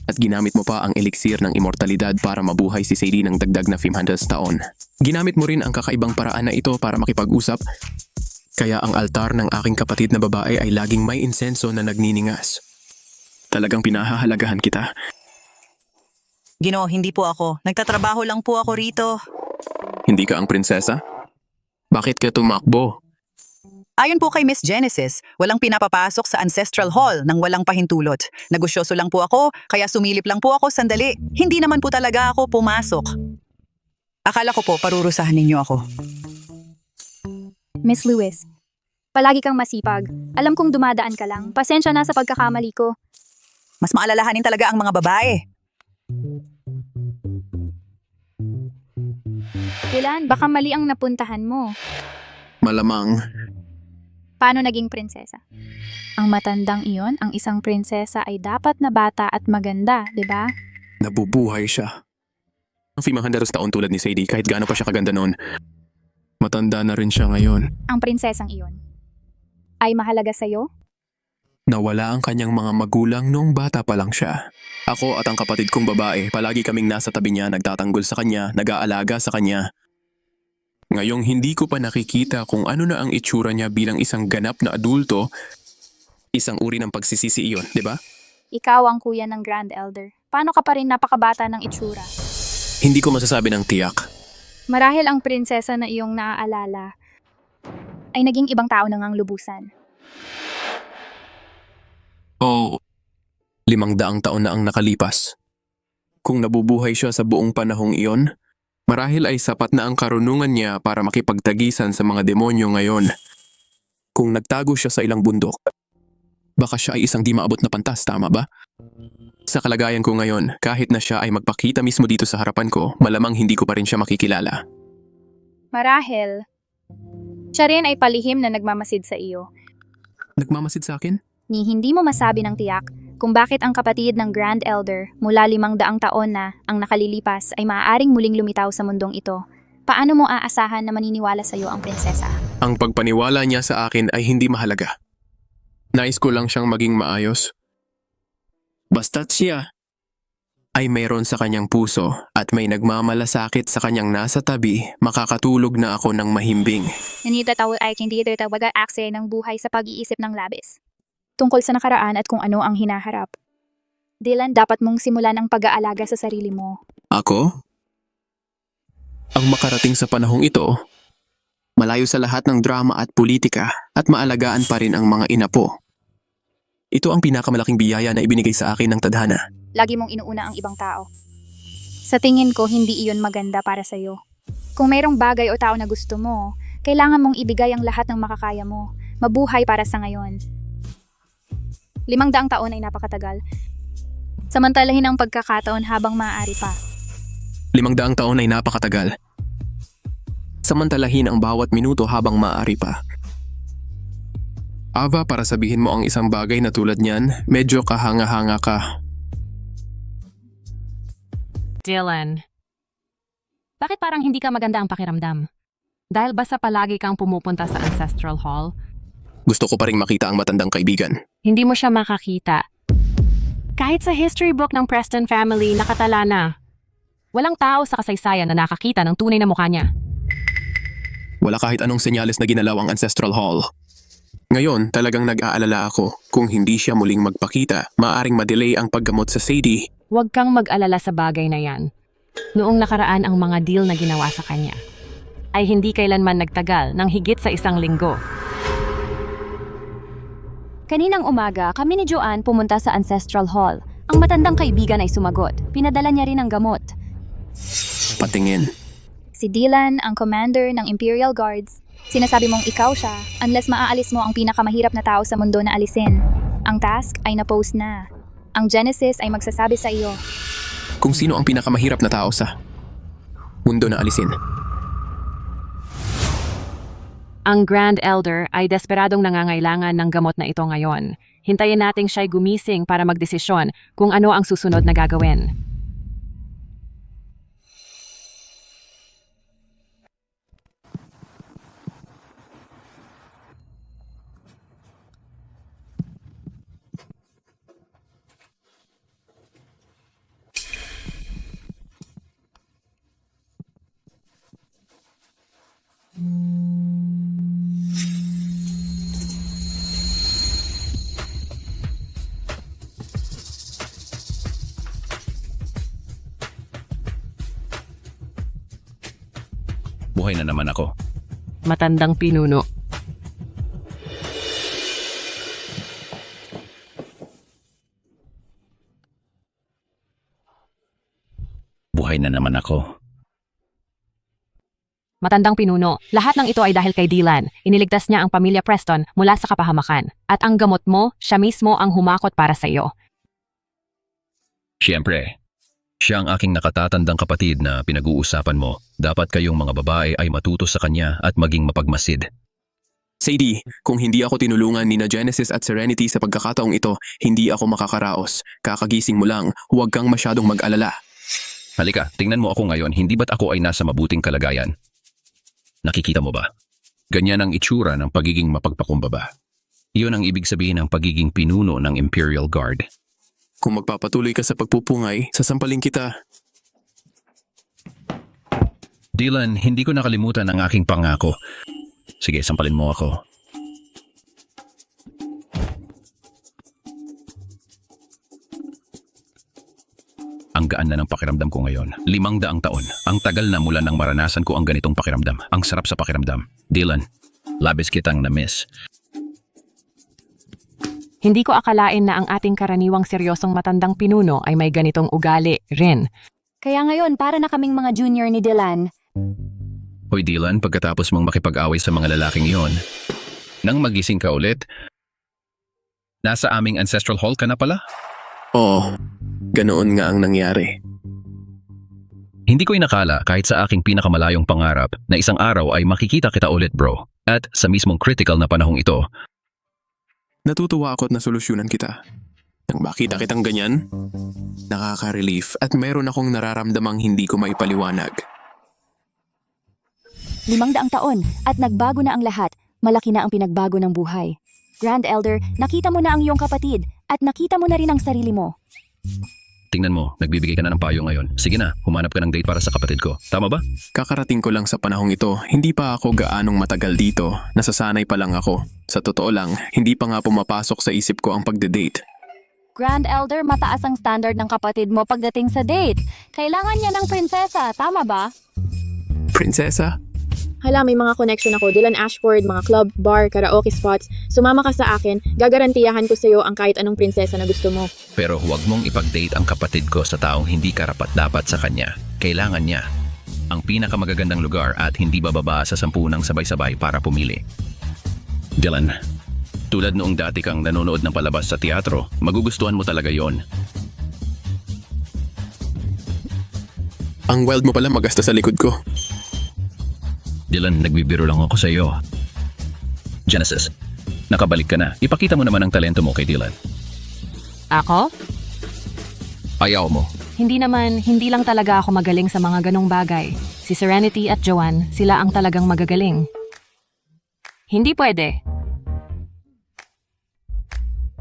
At ginamit mo pa ang elixir ng immortalidad para mabuhay si Sadie ng dagdag na 500 taon. Ginamit mo rin ang kakaibang paraan na ito para makipag-usap. Kaya ang altar ng aking kapatid na babae ay laging may insenso na nagniningas. Talagang pinahahalagahan kita. Ginoo, hindi po ako. Nagtatrabaho lang po ako rito. Hindi ka ang prinsesa? Bakit ka tumakbo? Ayon po kay Miss Genesis, walang pinapapasok sa Ancestral Hall nang walang pahintulot. Negosyoso lang po ako, kaya sumilip lang po ako sandali. Hindi naman po talaga ako pumasok. Akala ko po parurusahan ninyo ako. Miss Lewis, palagi kang masipag. Alam kong dumadaan ka lang. Pasensya na sa pagkakamali ko. Mas maalalahanin talaga ang mga babae. Dylan, baka mali ang napuntahan mo. Malamang. Paano naging prinsesa? Ang matandang iyon, ang isang prinsesa ay dapat na bata at maganda, di ba? Nabubuhay siya. Ang 500 taon tulad ni Sadie, kahit gaano pa siya kaganda noon, matanda na rin siya ngayon. Ang prinsesang iyon ay mahalaga sa'yo? Nawala ang kanyang mga magulang nung bata pa lang siya. Ako at ang kapatid kong babae, palagi kaming nasa tabi niya, nagtatanggol sa kanya, nag-aalaga sa kanya. Ngayong hindi ko pa nakikita kung ano na ang itsura niya bilang isang ganap na adulto, Isang uri ng pagsisisi iyon, di ba? Ikaw ang kuya ng Grand Elder. Paano ka pa rin napakabata ng itsura? Hindi ko masasabi ng tiyak. Marahil ang prinsesa na iyong naaalala ay naging ibang tao na ngang lubusan. O 500 taon na ang nakalipas. Kung nabubuhay siya sa buong panahong iyon, marahil ay sapat na ang karunungan niya para makipagtagisan sa mga demonyo ngayon. Kung nagtago siya sa ilang bundok, baka siya ay isang di maabot na pantas, tama ba? Sa kalagayan ko ngayon, kahit na siya ay magpakita mismo dito sa harapan ko, malamang hindi ko pa rin siya makikilala. Marahil, siya rin ay palihim na nagmamasid sa iyo. Nagmamasid sa akin? Ni hindi mo masabi ng tiyak kung bakit ang kapatid ng Grand Elder mula 500 taon na ang nakalilipas ay maaaring muling lumitaw sa mundong ito. Paano mo aasahan na maniniwala sa iyo ang prinsesa? Ang pagpaniwala niya sa akin ay hindi mahalaga. Nais ko lang siyang maging maayos. Basta't siya ay mayroon sa kanyang puso at may nagmamalasakit sa kanyang nasa tabi, makakatulog na ako ng mahimbing. Nanitataw ay hindi tawag akse ng buhay sa pag-iisip ng labis. Tungkol sa nakaraan at kung ano ang hinaharap. Dylan, dapat mong simulan ang pag-aalaga sa sarili mo. Ako? Ang makarating sa panahong ito, malayo sa lahat ng drama at politika at maalagaan pa rin ang mga inapo. Ito ang pinakamalaking biyaya na ibinigay sa akin ng tadhana. Lagi mong inuuna ang ibang tao. Sa tingin ko, hindi iyon maganda para sa iyo. Kung mayroong bagay o tao na gusto mo, kailangan mong ibigay ang lahat ng makakaya mo. Mabuhay para sa ngayon. 500 taon ay napakatagal. Samantalahin ang pagkakataon habang maaari pa. 500 taon ay napakatagal. Samantalahin ang bawat minuto habang maaari pa. Ava, para sabihin mo ang isang bagay na tulad niyan, medyo kahanga-hanga ka. Dylan, bakit parang hindi ka maganda ang pakiramdam? Dahil ba sa palagi kang pumupunta sa Ancestral Hall? Gusto ko pa rin makita ang matandang kaibigan. Hindi mo siya makakita. Kahit sa history book ng Preston family, nakatala na. Walang tao sa kasaysayan na nakakita ng tunay na mukha niya. Wala kahit anong senyales na ginalaw ang Ancestral Hall. Ngayon, talagang nag-aalala ako. Kung hindi siya muling magpakita, maaaring madelay ang paggamot sa Sadie. Huwag kang mag-alala sa bagay na yan. Noong nakaraan ang mga deal na ginawa sa kanya, ay hindi kailanman nagtagal ng higit sa 1 linggo. Kaninang umaga, kami ni Joanne pumunta sa Ancestral Hall. Ang matandang kaibigan ay sumagot. Pinadala niya rin ang gamot. Patingin. Si Dylan, ang commander ng Imperial Guards. Sinasabi mong ikaw siya unless maaalis mo ang pinakamahirap na tao sa mundo na alisin. Ang task ay na-post na. Ang Genesis ay magsasabi sa iyo. Kung sino ang pinakamahirap na tao sa mundo na alisin. Ang Grand Elder ay desperadong nangangailangan ng gamot na ito ngayon. Hintayin nating siya'y gumising para magdesisyon kung ano ang susunod na gagawin. Buhay na naman ako. Matandang pinuno. Buhay na naman ako. Matandang pinuno. Lahat ng ito ay dahil kay Dylan. Iniligtas niya ang pamilya Preston mula sa kapahamakan. At ang gamot mo, siya mismo ang humakot para sa iyo. Siyempre, siya ang aking nakatatandang kapatid na pinag-uusapan mo. Dapat kayong mga babae ay matuto sa kanya at maging mapagmasid. Sadie, kung hindi ako tinulungan ni na Genesis at Serenity sa pagkakataong ito, hindi ako makakaraos. Kakagising mo lang, huwag kang masyadong mag-alala. Halika, tingnan mo ako ngayon, hindi ba't ako ay nasa mabuting kalagayan? Nakikita mo ba? Ganyan ang itsura ng pagiging mapagpakumbaba. Iyon ang ibig sabihin ng pagiging pinuno ng Imperial Guard. Kung magpapatuloy ka sa pagpupungay, sasampalin kita. Dylan, hindi ko nakalimutan ang aking pangako. Sige, sampalin mo ako. gaan na ng pakiramdam ko ngayon. 500 taon. Ang tagal na mula nang maranasan ko ang ganitong pakiramdam. Ang sarap sa pakiramdam. Dylan, labis kitang na-miss. Hindi ko akalain na ang ating karaniwang seryosong matandang pinuno ay may ganitong ugali rin. Kaya ngayon, para na kaming mga junior ni Dylan. Hoy Dylan, pagkatapos mong makipag-away sa mga lalaking iyon, nang magising ka ulit, nasa aming ancestral hall ka na pala? Oo, ganoon nga ang nangyari. Hindi ko inakala kahit sa aking pinakamalayong pangarap na isang araw ay makikita kita ulit bro. At sa mismong critical na panahong ito, Natutuwa ako at nasolusyonan kita. Nang makita kitang ganyan, nakaka-relief at meron akong nararamdamang hindi ko maipaliwanag. 500 taon at nagbago na ang lahat. Malaki na ang pinagbago ng buhay. Grand Elder, nakita mo na ang iyong kapatid at nakita mo na rin ang sarili mo. tingnan mo, nagbibigay ka na ng payo ngayon. Sige na, humanap ka ng date para sa kapatid ko. Tama ba? Kakarating ko lang sa panahong ito, hindi pa ako gaanong matagal dito. Nasasanay pa lang ako. Sa totoo lang, hindi pa nga pumapasok sa isip ko ang pagde-date. Grand Elder, mataas ang standard ng kapatid mo pagdating sa date. Kailangan niya ng prinsesa, tama ba? Prinsesa? Hala, may mga connection ako. Dylan Ashford, mga club, bar, karaoke spots. Sumama ka sa akin, gagarantiyahan ko sa iyo ang kahit anong prinsesa na gusto mo. Pero huwag mong ipag-date ang kapatid ko sa taong hindi karapat-dapat sa kanya. Kailangan niya ang pinakamagagandang lugar at hindi bababa sa 10 ng sabay-sabay para pumili. Dylan, tulad noong dati kang nanonood ng palabas sa teatro, magugustuhan mo talaga yon. Ang wild mo pala magasta sa likod ko. Dylan, nagbibiro lang ako sa iyo. Genesis, nakabalik ka na. Ipakita mo naman ang talento mo kay Dylan. Ako? Ayaw mo. Hindi lang talaga ako magaling sa mga ganong bagay. Si Serenity at Joanne, sila ang talagang magagaling. Hindi pwede.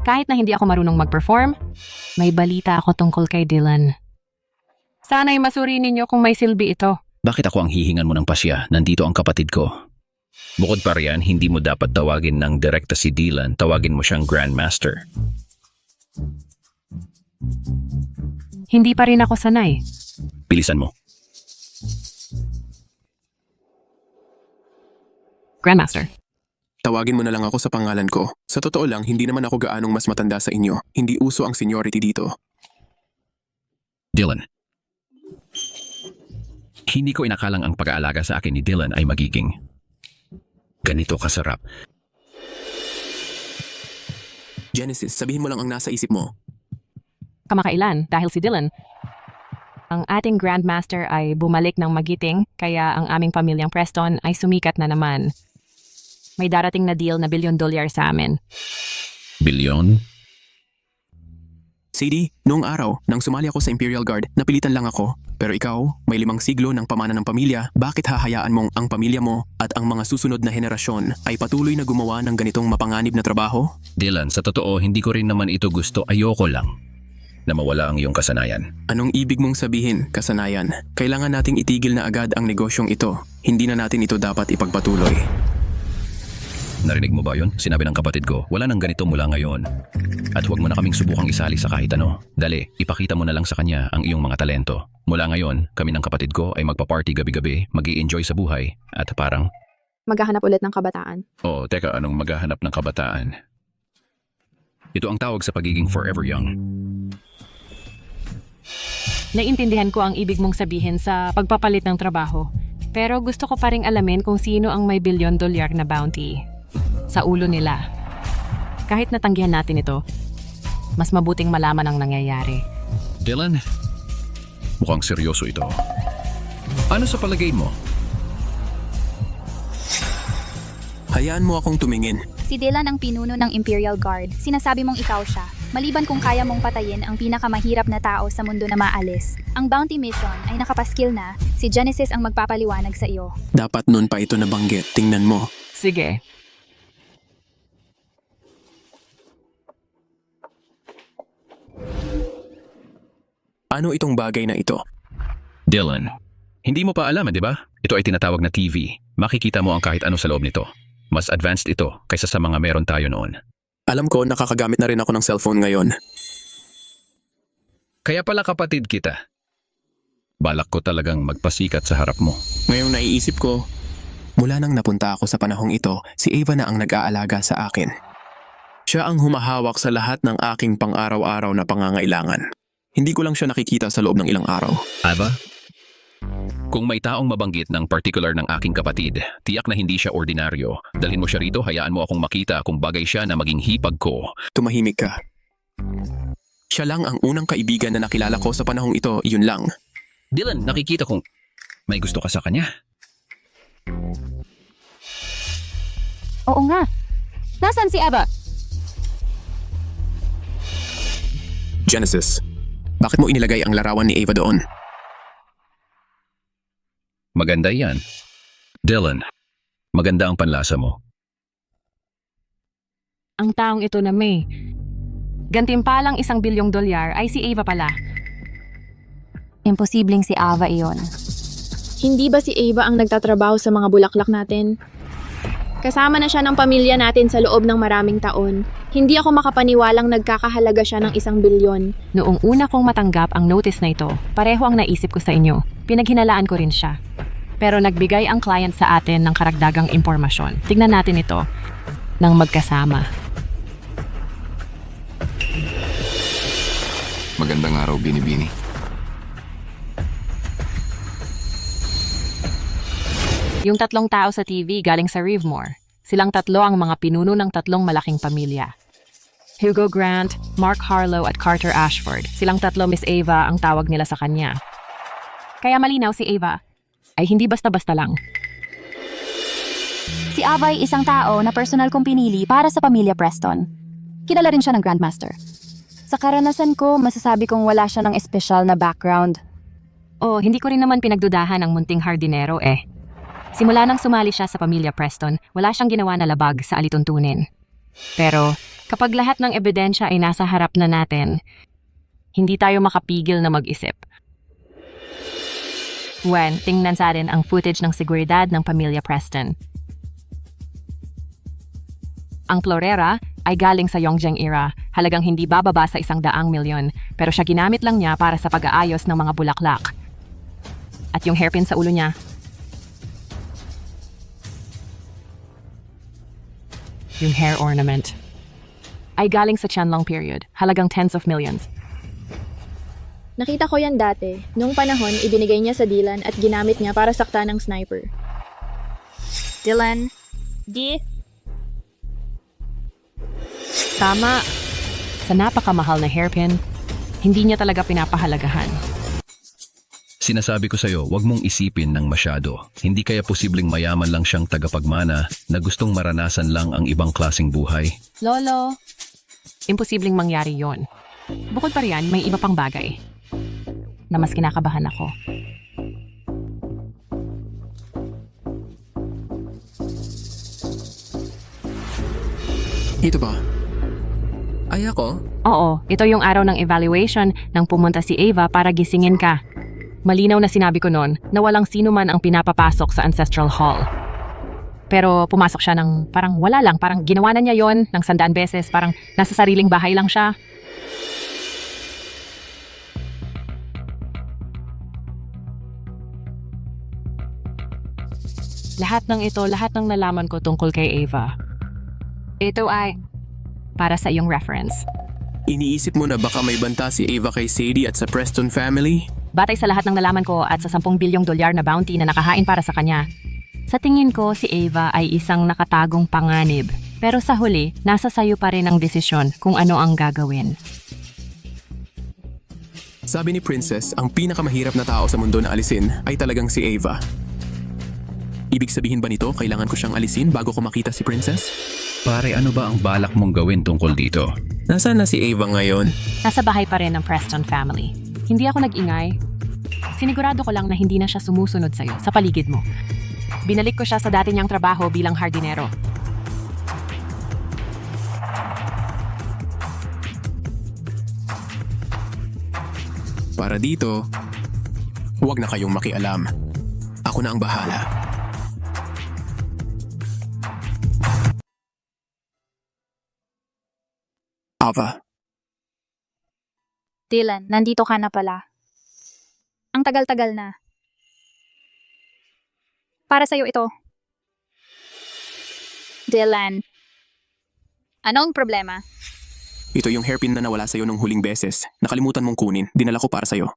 Kahit na hindi ako marunong mag-perform, may balita ako tungkol kay Dylan. Sana'y masuri ninyo kung may silbi ito. Bakit ako ang hihingan mo ng pasya? Nandito ang kapatid ko. Bukod pa riyan, hindi mo dapat tawagin ng direkta si Dylan. Tawagin mo siyang Grandmaster. Hindi pa rin ako sanay. Bilisan mo. Grandmaster. Tawagin mo na lang ako sa pangalan ko. Sa totoo lang, hindi naman ako gaanong mas matanda sa inyo. Hindi uso ang seniority dito. Dylan. Hindi ko inakalang ang pag-aalaga sa akin ni Dylan ay magiging ganito kasarap. Genesis, sabihin mo lang ang nasa isip mo. Kamakailan, dahil si Dylan, ang ating Grandmaster ay bumalik ng magiting, kaya ang aming pamilyang Preston ay sumikat na naman. May darating na deal na $1 billion sa amin. Bilyon? Sadie, noong araw, nang sumali ako sa Imperial Guard, napilitan lang ako. Pero ikaw, may 5 siglo ng pamana ng pamilya, bakit hahayaan mong ang pamilya mo at ang mga susunod na henerasyon ay patuloy na gumawa ng ganitong mapanganib na trabaho? Dylan, sa totoo, hindi ko rin naman ito gusto. Ayoko lang na mawala ang iyong kasanayan. Anong ibig mong sabihin, kasanayan? Kailangan nating itigil na agad ang negosyong ito. Hindi na natin ito dapat ipagpatuloy. Narinig mo ba yun? Sinabi ng kapatid ko, wala nang ganito mula ngayon. At huwag mo na kaming subukang isali sa kahit ano. Dali, ipakita mo na lang sa kanya ang iyong mga talento. Mula ngayon, kami ng kapatid ko ay magpa-party gabi-gabi, mag-i-enjoy sa buhay, at parang... Maghahanap ulit ng kabataan. Oh, teka, anong maghahanap ng kabataan? Ito ang tawag sa pagiging forever young. Naiintindihan ko ang ibig mong sabihin sa pagpapalit ng trabaho. Pero gusto ko pa ring alamin kung sino ang may $1 billion na bounty sa ulo nila. Kahit natanggihan natin ito, mas mabuting malaman ang nangyayari. Dylan, mukhang seryoso ito. Ano sa palagay mo? Hayaan mo akong tumingin. Si Dylan ang pinuno ng Imperial Guard. Sinasabi mong ikaw siya. Maliban kung kaya mong patayin ang pinakamahirap na tao sa mundo na maalis. Ang bounty mission ay nakapaskil na. Si Genesis ang magpapaliwanag sa iyo. Dapat nun pa ito nabanggit. Tingnan mo. Sige. Ano itong bagay na ito? Dylan, hindi mo pa alam, di ba? Ito ay tinatawag na TV. Makikita mo ang kahit ano sa loob nito. Mas advanced ito kaysa sa mga meron tayo noon. Alam ko, nakakagamit na rin ako ng cellphone ngayon. Kaya pala kapatid kita. Balak ko talagang magpasikat sa harap mo. Ngayong naiisip ko, mula nang napunta ako sa panahong ito, si Ava na ang nag-aalaga sa akin. Siya ang humahawak sa lahat ng aking pang-araw-araw na pangangailangan. Hindi ko lang siya nakikita sa loob ng ilang araw. Ava? Kung may taong mabanggit ng particular ng aking kapatid, tiyak na hindi siya ordinaryo. Dalhin mo siya rito, hayaan mo akong makita kung bagay siya na maging hipag ko. Tumahimik ka. Siya lang ang unang kaibigan na nakilala ko sa panahong ito, yun lang. Dylan, nakikita kong may gusto ka sa kanya. Oo nga. Nasaan si Ava? Genesis, bakit mo inilagay ang larawan ni Ava doon? Maganda yan. Dylan, maganda ang panlasa mo. Ang taong ito na may gantimpalang $1 bilyong ay si Ava pala. Imposibleng si Ava iyon. Hindi ba si Ava ang nagtatrabaho sa mga bulaklak natin? Kasama na siya ng pamilya natin sa loob ng maraming taon. Hindi ako makapaniwalang nagkakahalaga siya ng $1 bilyon. Noong una kong matanggap ang notice na ito, pareho ang naisip ko sa inyo. Pinaghinalaan ko rin siya. Pero nagbigay ang client sa atin ng karagdagang impormasyon. Tignan natin ito ng magkasama. Magandang araw, Binibini. Yung 3 tao sa TV galing sa Rivemore. Silang 3 ang mga pinuno ng 3 malaking pamilya. Hugo Grant, Mark Harlow at Carter Ashford. Silang 3 Miss Ava ang tawag nila sa kanya. Kaya malinaw si Ava ay hindi basta-basta lang. Si Ava ay isang tao na personal kong pinili para sa pamilya Preston. Kilala rin siya ng Grandmaster. Sa karanasan ko, masasabi kong wala siya ng espesyal na background. Oh, hindi ko rin naman pinagdudahan ang munting hardinero eh. Simula nang sumali siya sa pamilya Preston, wala siyang ginawa na labag sa alituntunin. Pero kapag lahat ng ebidensya ay nasa harap na natin, hindi tayo makapigil na mag-isip. When tingnan sa atin ang footage ng seguridad ng pamilya Preston. Ang Florera ay galing sa Yongjang era, halagang hindi bababa sa $100 milyon, pero siya ginamit lang niya para sa pag-aayos ng mga bulaklak. At yung hairpin sa ulo niya, yung hair ornament, ay galing sa Qianlong period, halagang tens of millions. Nakita ko yan dati. Noong panahon, ibinigay niya sa Dylan at ginamit niya para saktan ng sniper. Dylan, Tama. Sa napakamahal na hairpin, hindi niya talaga pinapahalagahan. Sinasabi ko sa'yo, huwag mong isipin ng masyado. Hindi kaya posibleng mayaman lang siyang tagapagmana na gustong maranasan lang ang ibang klaseng buhay. Lolo, imposibleng mangyari yon. Bukod pa riyan, may iba pang bagay na mas kinakabahan ako. Ito ba? Ay ako? Oo, ito yung araw ng evaluation nang pumunta si Ava para gisingin ka. Malinaw na sinabi ko noon na walang sino man ang pinapapasok sa Ancestral Hall. Pero pumasok siya ng parang wala lang, parang ginawa na niya yon ng 100 beses, parang nasa sariling bahay lang siya. Lahat ng ito, lahat ng nalaman ko tungkol kay Ava. Ito ay para sa iyong reference. Iniisip mo na baka may banta si Ava kay Sadie at sa Preston family? Batay sa lahat ng nalaman ko at sa $10 bilyong na bounty na nakahain para sa kanya, sa tingin ko si Ava ay isang nakatagong panganib. Pero sa huli, nasa sayo pa rin ang desisyon kung ano ang gagawin. Sabi ni Princess, ang pinakamahirap na tao sa mundo na alisin ay talagang si Ava. Ibig sabihin ba nito, kailangan ko siyang alisin bago ko makita si Princess? Pare, ano ba ang balak mong gawin tungkol dito? Nasaan na si Ava ngayon? Nasa bahay pa rin ng Preston family. Hindi ako nag-ingay. Sinigurado ko lang na hindi na siya sumusunod sa'yo, sa paligid mo. Binalik ko siya sa dati niyang trabaho bilang hardinero. Para dito, huwag na kayong makialam. Ako na ang bahala. Ava. Dylan, nandito ka na pala. Ang tagal-tagal na. Para sa'yo ito. Dylan. Anong problema? Ito yung hairpin na nawala sa'yo nung huling beses. Nakalimutan mong kunin. Dinala ko para sa'yo.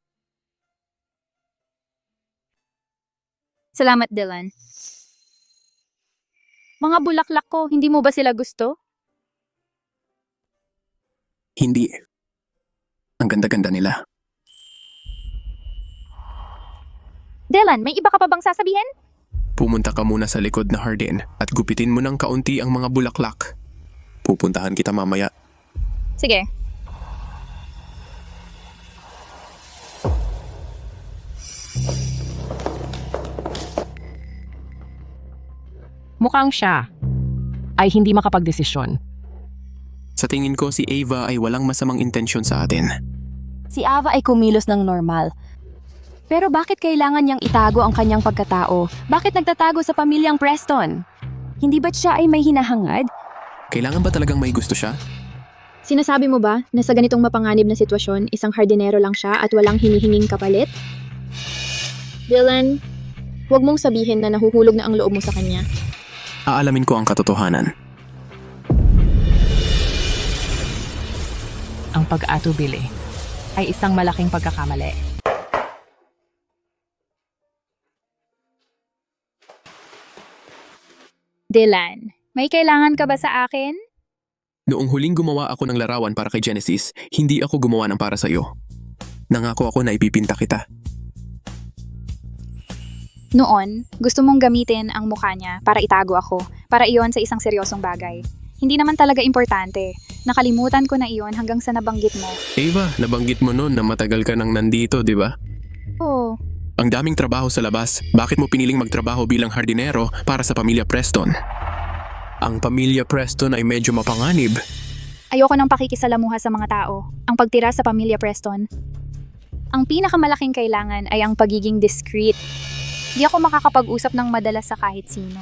Salamat, Dylan. Mga bulaklak ko, hindi mo ba sila gusto? Hindi. Ang ganda-ganda nila. Dylan, may iba ka pa bang sasabihin? Pumunta ka muna sa likod na hardin at gupitin mo ng kaunti ang mga bulaklak. Pupuntahan kita mamaya. Sige. Mukhang siya ay hindi makapagdesisyon. Sa tingin ko si Ava ay walang masamang intensyon sa atin. Si Ava ay kumilos ng normal. Pero bakit kailangan niyang itago ang kanyang pagkatao? Bakit nagtatago sa pamilyang Preston? Hindi ba't siya ay may hinahangad? Kailangan ba talagang may gusto siya? Sinasabi mo ba na sa ganitong mapanganib na sitwasyon, isang hardinero lang siya at walang hinihinging kapalit? Dylan, huwag mong sabihin na nahuhulog na ang loob mo sa kanya. Aalamin ko ang katotohanan. Ang pag-atubili ay isang malaking pagkakamali. Dylan, may kailangan ka ba sa akin? Noong huling gumawa ako ng larawan para kay Genesis, hindi ako gumawa ng para sa'yo. Nangako ako na ipipinta kita. Noon, gusto mong gamitin ang mukha niya para itago ako, para iyon sa isang seryosong bagay. Hindi naman talaga importante. Nakalimutan ko na iyon hanggang sa nabanggit mo. Ava, nabanggit mo noon na matagal ka nang nandito, di ba? Oo. Ang daming trabaho sa labas, bakit mo piniling magtrabaho bilang hardinero para sa pamilya Preston? Ang pamilya Preston ay medyo mapanganib. Ayoko ng pakikisalamuha sa mga tao, ang pagtira sa pamilya Preston. Ang pinakamalaking kailangan ay ang pagiging discreet. Di ako makakapag-usap ng madalas sa kahit sino.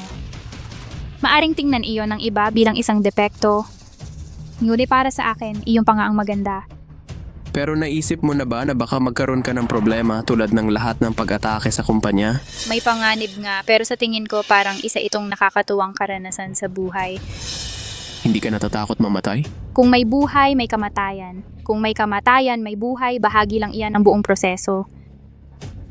Maaring tingnan iyon ng iba bilang isang depekto. Ngunit para sa akin, iyon pa nga ang maganda. Pero naisip mo na ba na baka magkaroon ka ng problema tulad ng lahat ng pag-atake sa kumpanya? May panganib nga, pero sa tingin ko parang isa itong nakakatuwang karanasan sa buhay. Hindi ka natatakot mamatay? Kung may buhay, may kamatayan. Kung may kamatayan, may buhay, bahagi lang iyan ng buong proseso.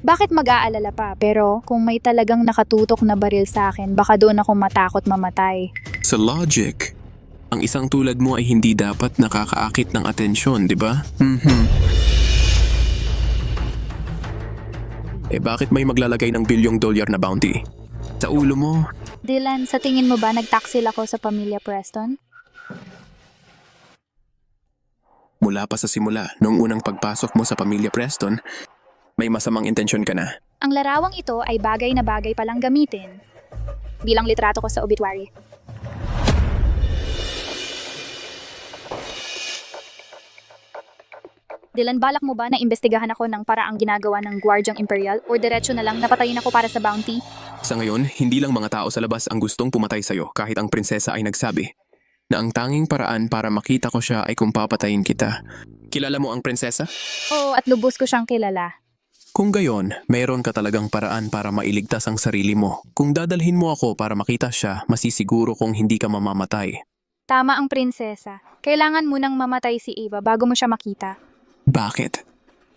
Bakit mag-aalala pa? Pero kung may talagang nakatutok na baril sa akin, baka doon ako matakot mamatay. Sa logic, ang isang tulad mo ay hindi dapat nakakaakit ng atensyon, di ba? Eh bakit may maglalagay ng $1 billion na bounty? Sa ulo mo? Dylan, sa tingin mo ba nagtaksil ako sa pamilya Preston? Mula pa sa simula, noong unang pagpasok mo sa pamilya Preston, may masamang intensyon ka na. Ang larawang ito ay bagay na bagay palang gamitin. Bilang litrato ko sa obituary. Dylan, balak mo ba na imbestigahan ako ng paraang ginagawa ng Gwardyang Imperial o diretso na lang napatayin ako para sa bounty? Sa ngayon, hindi lang mga tao sa labas ang gustong pumatay sa'yo kahit ang prinsesa ay nagsabi na ang tanging paraan para makita ko siya ay kung papatayin kita. Kilala mo ang prinsesa? Oo, at lubos ko siyang kilala. Kung gayon, mayroon ka talagang paraan para mailigtas ang sarili mo. Kung dadalhin mo ako para makita siya, masisiguro kong hindi ka mamamatay. Tama ang prinsesa. Kailangan munang mamatay si Ava bago mo siya makita. Bakit?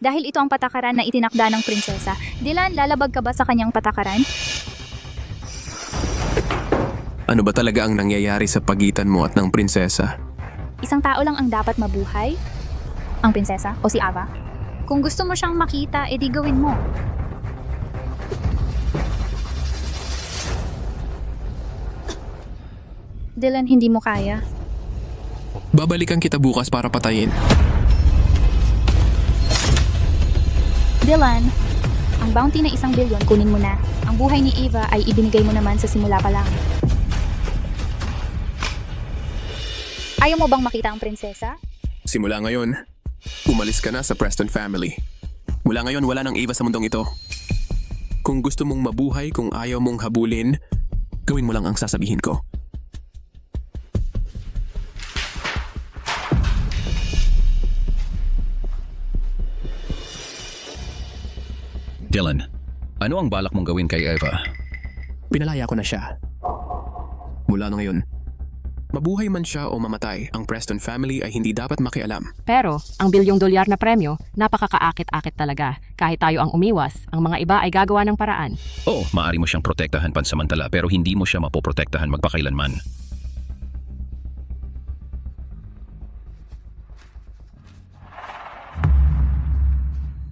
Dahil ito ang patakaran na itinakda ng prinsesa. Dylan, lalabag ka ba sa kanyang patakaran? Ano ba talaga ang nangyayari sa pagitan mo at ng prinsesa? Isang tao lang ang dapat mabuhay? Ang prinsesa o si Ava? Kung gusto mo siyang makita, edi gawin mo. Dylan, hindi mo kaya. Babalikan kita bukas para patayin. Dylan, ang bounty na $1 billion, kunin mo na. Ang buhay ni Ava ay ibinigay mo naman sa simula pa lang. Ayaw mo bang makita ang prinsesa? Simula ngayon, umalis ka na sa Preston family. Mula ngayon, wala nang Ava sa mundong ito. Kung gusto mong mabuhay, kung ayaw mong habulin, gawin mo lang ang sasabihin ko. Dylan, ano ang balak mong gawin kay Eva? Pinalaya ko na siya. Mula na ngayon, mabuhay man siya o mamatay, ang Preston family ay hindi dapat makialam. Pero, ang $1 na premyo, napakakaakit-akit talaga. Kahit tayo ang umiwas, ang mga iba ay gagawa ng paraan. Oo, maaari mo siyang protektahan pansamantala pero hindi mo siya mapoprotektahan magpakailanman.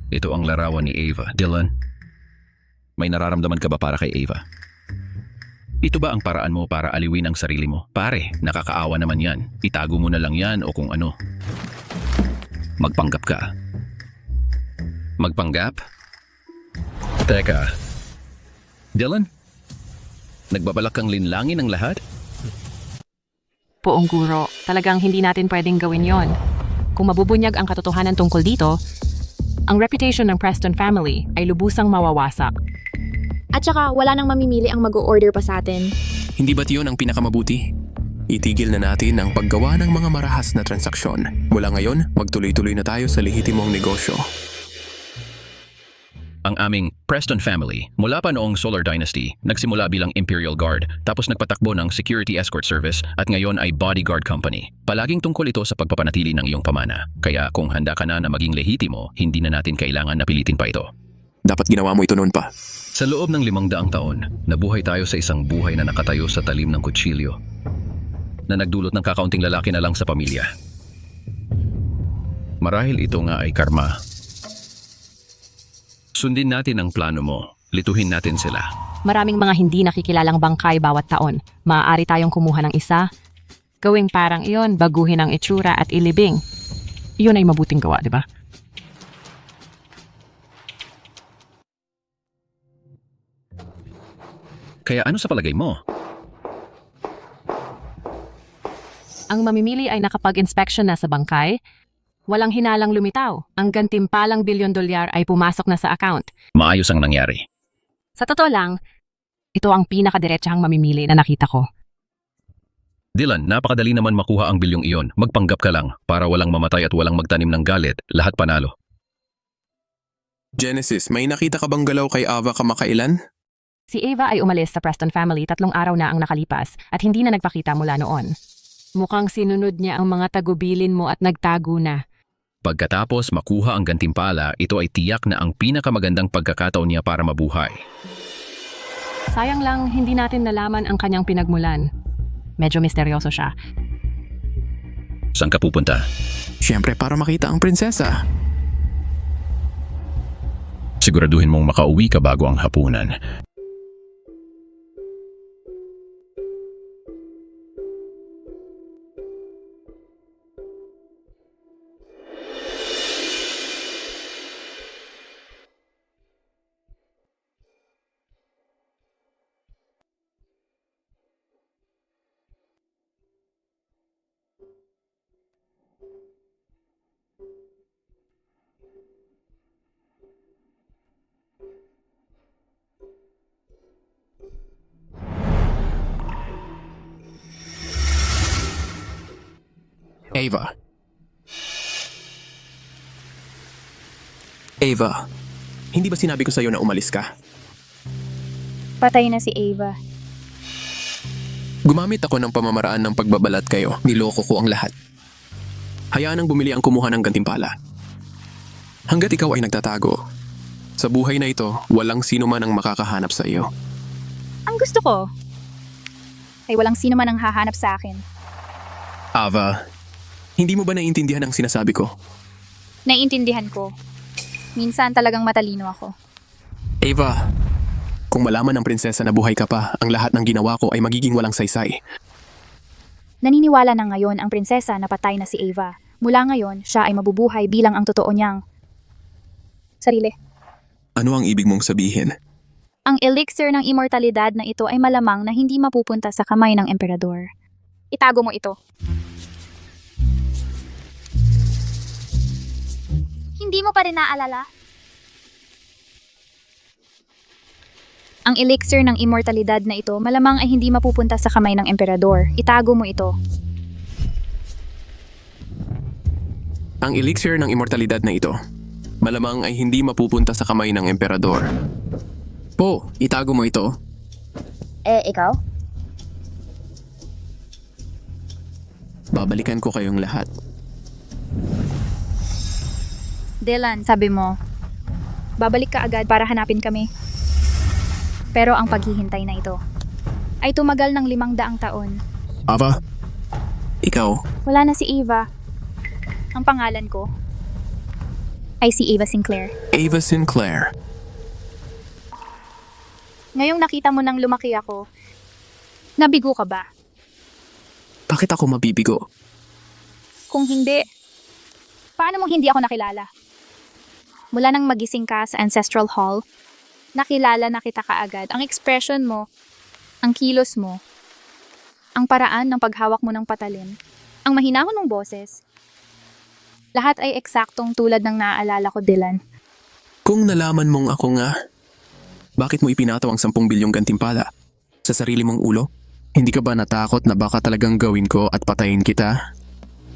Ito ang larawan ni Eva. Dylan, may nararamdaman ka ba para kay Eva? Ito ba ang paraan mo para aliwin ang sarili mo? Pare, nakakaawa naman yan. Itago mo na lang yan o kung ano. Magpanggap ka. Magpanggap? Teka. Dylan? Nagbabalak kang linlangin ang lahat? Poong guro, talagang hindi natin pwedeng gawin yon. Kung mabubunyag ang katotohanan tungkol dito, ang reputation ng Preston family ay lubusang mawawasak. At saka wala nang mamimili ang mag-o-order pa sa atin. Hindi ba't yun ang pinakamabuti? Itigil na natin ang paggawa ng mga marahas na transaksyon. Mula ngayon, magtuloy-tuloy na tayo sa lehitimong negosyo. Ang aming Preston family, mula pa noong Solar Dynasty, nagsimula bilang Imperial Guard, tapos nagpatakbo ng Security Escort Service at ngayon ay Bodyguard Company. Palaging tungkol ito sa pagpapanatili ng iyong pamana. Kaya kung handa ka na maging lehitimo, hindi na natin kailangan na pilitin pa ito. Dapat ginawa mo ito noon pa. Sa loob ng 500 taon, nabuhay tayo sa isang buhay na nakatayo sa talim ng kutsilyo, na nagdulot ng kakaunting lalaki na lang sa pamilya. Marahil ito nga ay karma. Sundin natin ang plano mo. Lituhin natin sila. Maraming mga hindi nakikilalang bangkay bawat taon. Maaari tayong kumuha ng isa. Gawing parang iyon, baguhin ang itsura at ilibing. Iyon ay mabuting gawa, di ba? Kaya ano sa palagay mo? Ang mamimili ay nakapag-inspection na sa bangkay. Walang hinalang lumitaw. Ang gantimpalang $1 billion ay pumasok na sa account. Maayos ang nangyari. Sa totoo lang, ito ang pinakadiretsahang mamimili na nakita ko. Dylan, napakadali naman makuha ang bilyong iyon. Magpanggap ka lang para walang mamatay at walang magtanim ng galit. Lahat panalo. Genesis, may nakita ka bang galaw kay Ava kamakailan? Si Eva ay umalis sa Preston family 3 araw na ang nakalipas at hindi na nagpakita mula noon. Mukhang sinunod niya ang mga tagubilin mo at nagtago na. Pagkatapos makuha ang gantimpala, ito ay tiyak na ang pinakamagandang pagkakataon niya para mabuhay. Sayang lang, hindi natin nalaman ang kanyang pinagmulan. Medyo misteryoso siya. Saan ka pupunta? Siyempre para makita ang prinsesa. Siguraduhin mong makauwi ka bago ang hapunan. Ava. Ava, hindi ba sinabi ko sa'yo na umalis ka? Patay na si Ava. Gumamit ako ng pamamaraan ng pagbabalat kayo. Niloko ko ang lahat. Hayaan ang bumili ang kumuha ng gantimpala. Hanggat ikaw ay nagtatago, sa buhay na ito, walang sino man ang makakahanap sa iyo. Ang gusto ko ay walang sino man ang hahanap sa akin. Ava, hindi mo ba naiintindihan ang sinasabi ko? Naiintindihan ko. Minsan talagang matalino ako. Ava, kung malaman ng prinsesa na buhay ka pa, ang lahat ng ginawa ko ay magiging walang saysay. Naniniwala na ngayon ang prinsesa na patay na si Ava. Mula ngayon, siya ay mabubuhay bilang ang totoo niyang sarili. Ano ang ibig mong sabihin? Ang elixir ng immortalidad na ito ay malamang na hindi mapupunta sa kamay ng emperador. Itago mo ito. Hindi mo pa rin naaalala? Ang elixir ng immortalidad na ito malamang ay hindi mapupunta sa kamay ng emperador. Itago mo ito. Ang elixir ng immortalidad na ito Malamang ay hindi mapupunta sa kamay ng emperador. Po, itago mo ito. Ikaw? Babalikan ko kayong lahat. Dylan, sabi mo, babalik ka agad para hanapin kami. Pero ang paghihintay na ito ay tumagal ng 500 taon. Ava? Ikaw? Wala na si Eva. Ang pangalan ko ay si Eva Sinclair. Ava Sinclair. Ngayong nakita mo nang lumaki ako, nabigo ka ba? Bakit ako mabibigo? Kung hindi, paano mo hindi ako nakilala? Mula nang magising ka sa Ancestral Hall, nakilala na kita kaagad. Ang expression mo, ang kilos mo, ang paraan ng paghawak mo ng patalim, ang mahinahon mong boses, lahat ay eksaktong tulad ng naaalala ko, Dylan. Kung nalaman mong ako nga, bakit mo ipinataw ang 10 bilyong gantimpala? Sa sarili mong ulo? Hindi ka ba natakot na baka talagang gawin ko at patayin kita?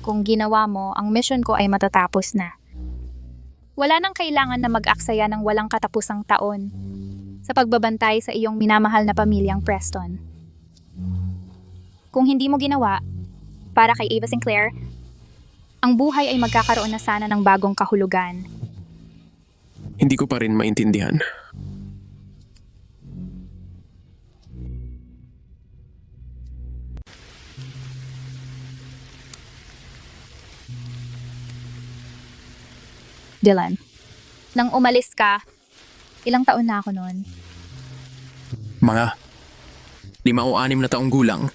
Kung ginawa mo, ang mission ko ay matatapos na. Wala nang kailangan na mag-aksaya ng walang katapusang taon sa pagbabantay sa iyong minamahal na pamilyang Preston. Kung hindi mo ginawa, para kay Eva Sinclair, ang buhay ay magkakaroon na sana ng bagong kahulugan. Hindi ko pa rin maintindihan. Dylan, nang umalis ka, ilang taon na ako noon? Mga 5 o 6 na taong gulang.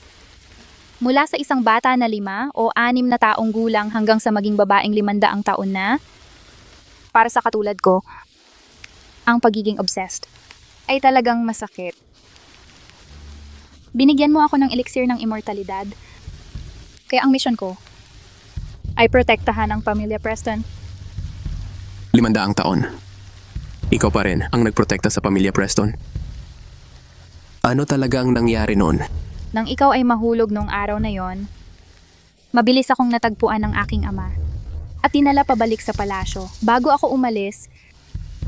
Mula sa isang bata na 5 o 6 na taong gulang hanggang sa maging babaeng 500 taon na? Para sa katulad ko, ang pagiging obsessed ay talagang masakit. Binigyan mo ako ng elixir ng immortalidad. Kaya ang mission ko ay protektahan ang pamilya Preston. 500 taon. Ikaw pa rin ang nagprotekta sa pamilya Preston. Ano talaga ang nangyari noon? Nang ikaw ay mahulog noong araw na yon, mabilis akong natagpuan ng aking ama at dinala pabalik sa palasyo. Bago ako umalis,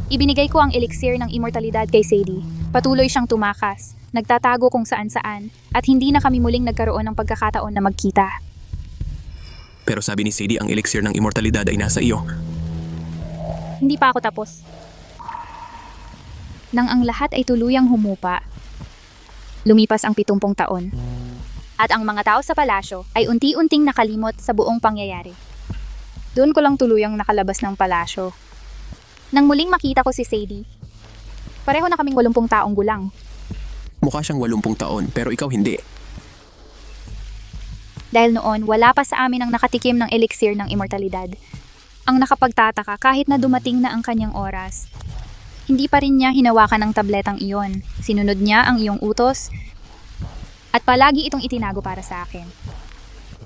ibinigay ko ang elixir ng immortalidad kay Sadie. Patuloy siyang tumakas, nagtatago kung saan-saan at hindi na kami muling nagkaroon ng pagkakataon na magkita. Pero sabi ni Sadie ang elixir ng immortalidad ay nasa iyo. Hindi pa ako tapos. Nang ang lahat ay tuluyang humupa, lumipas ang 70 taon. At ang mga tao sa palasyo ay unti-unting nakalimot sa buong pangyayari. Doon ko lang tuluyang nakalabas ng palasyo. Nang muling makita ko si Sadie, pareho na kaming 80 taong gulang. Mukha siyang 80 taon pero ikaw hindi. Dahil noon, wala pa sa amin ang nakatikim ng elixir ng immortalidad. Ang nakapagtataka kahit na dumating na ang kanyang oras, hindi pa rin niya hinawakan ang tabletang iyon. Sinunod niya ang iyong utos at palagi itong itinago para sa akin.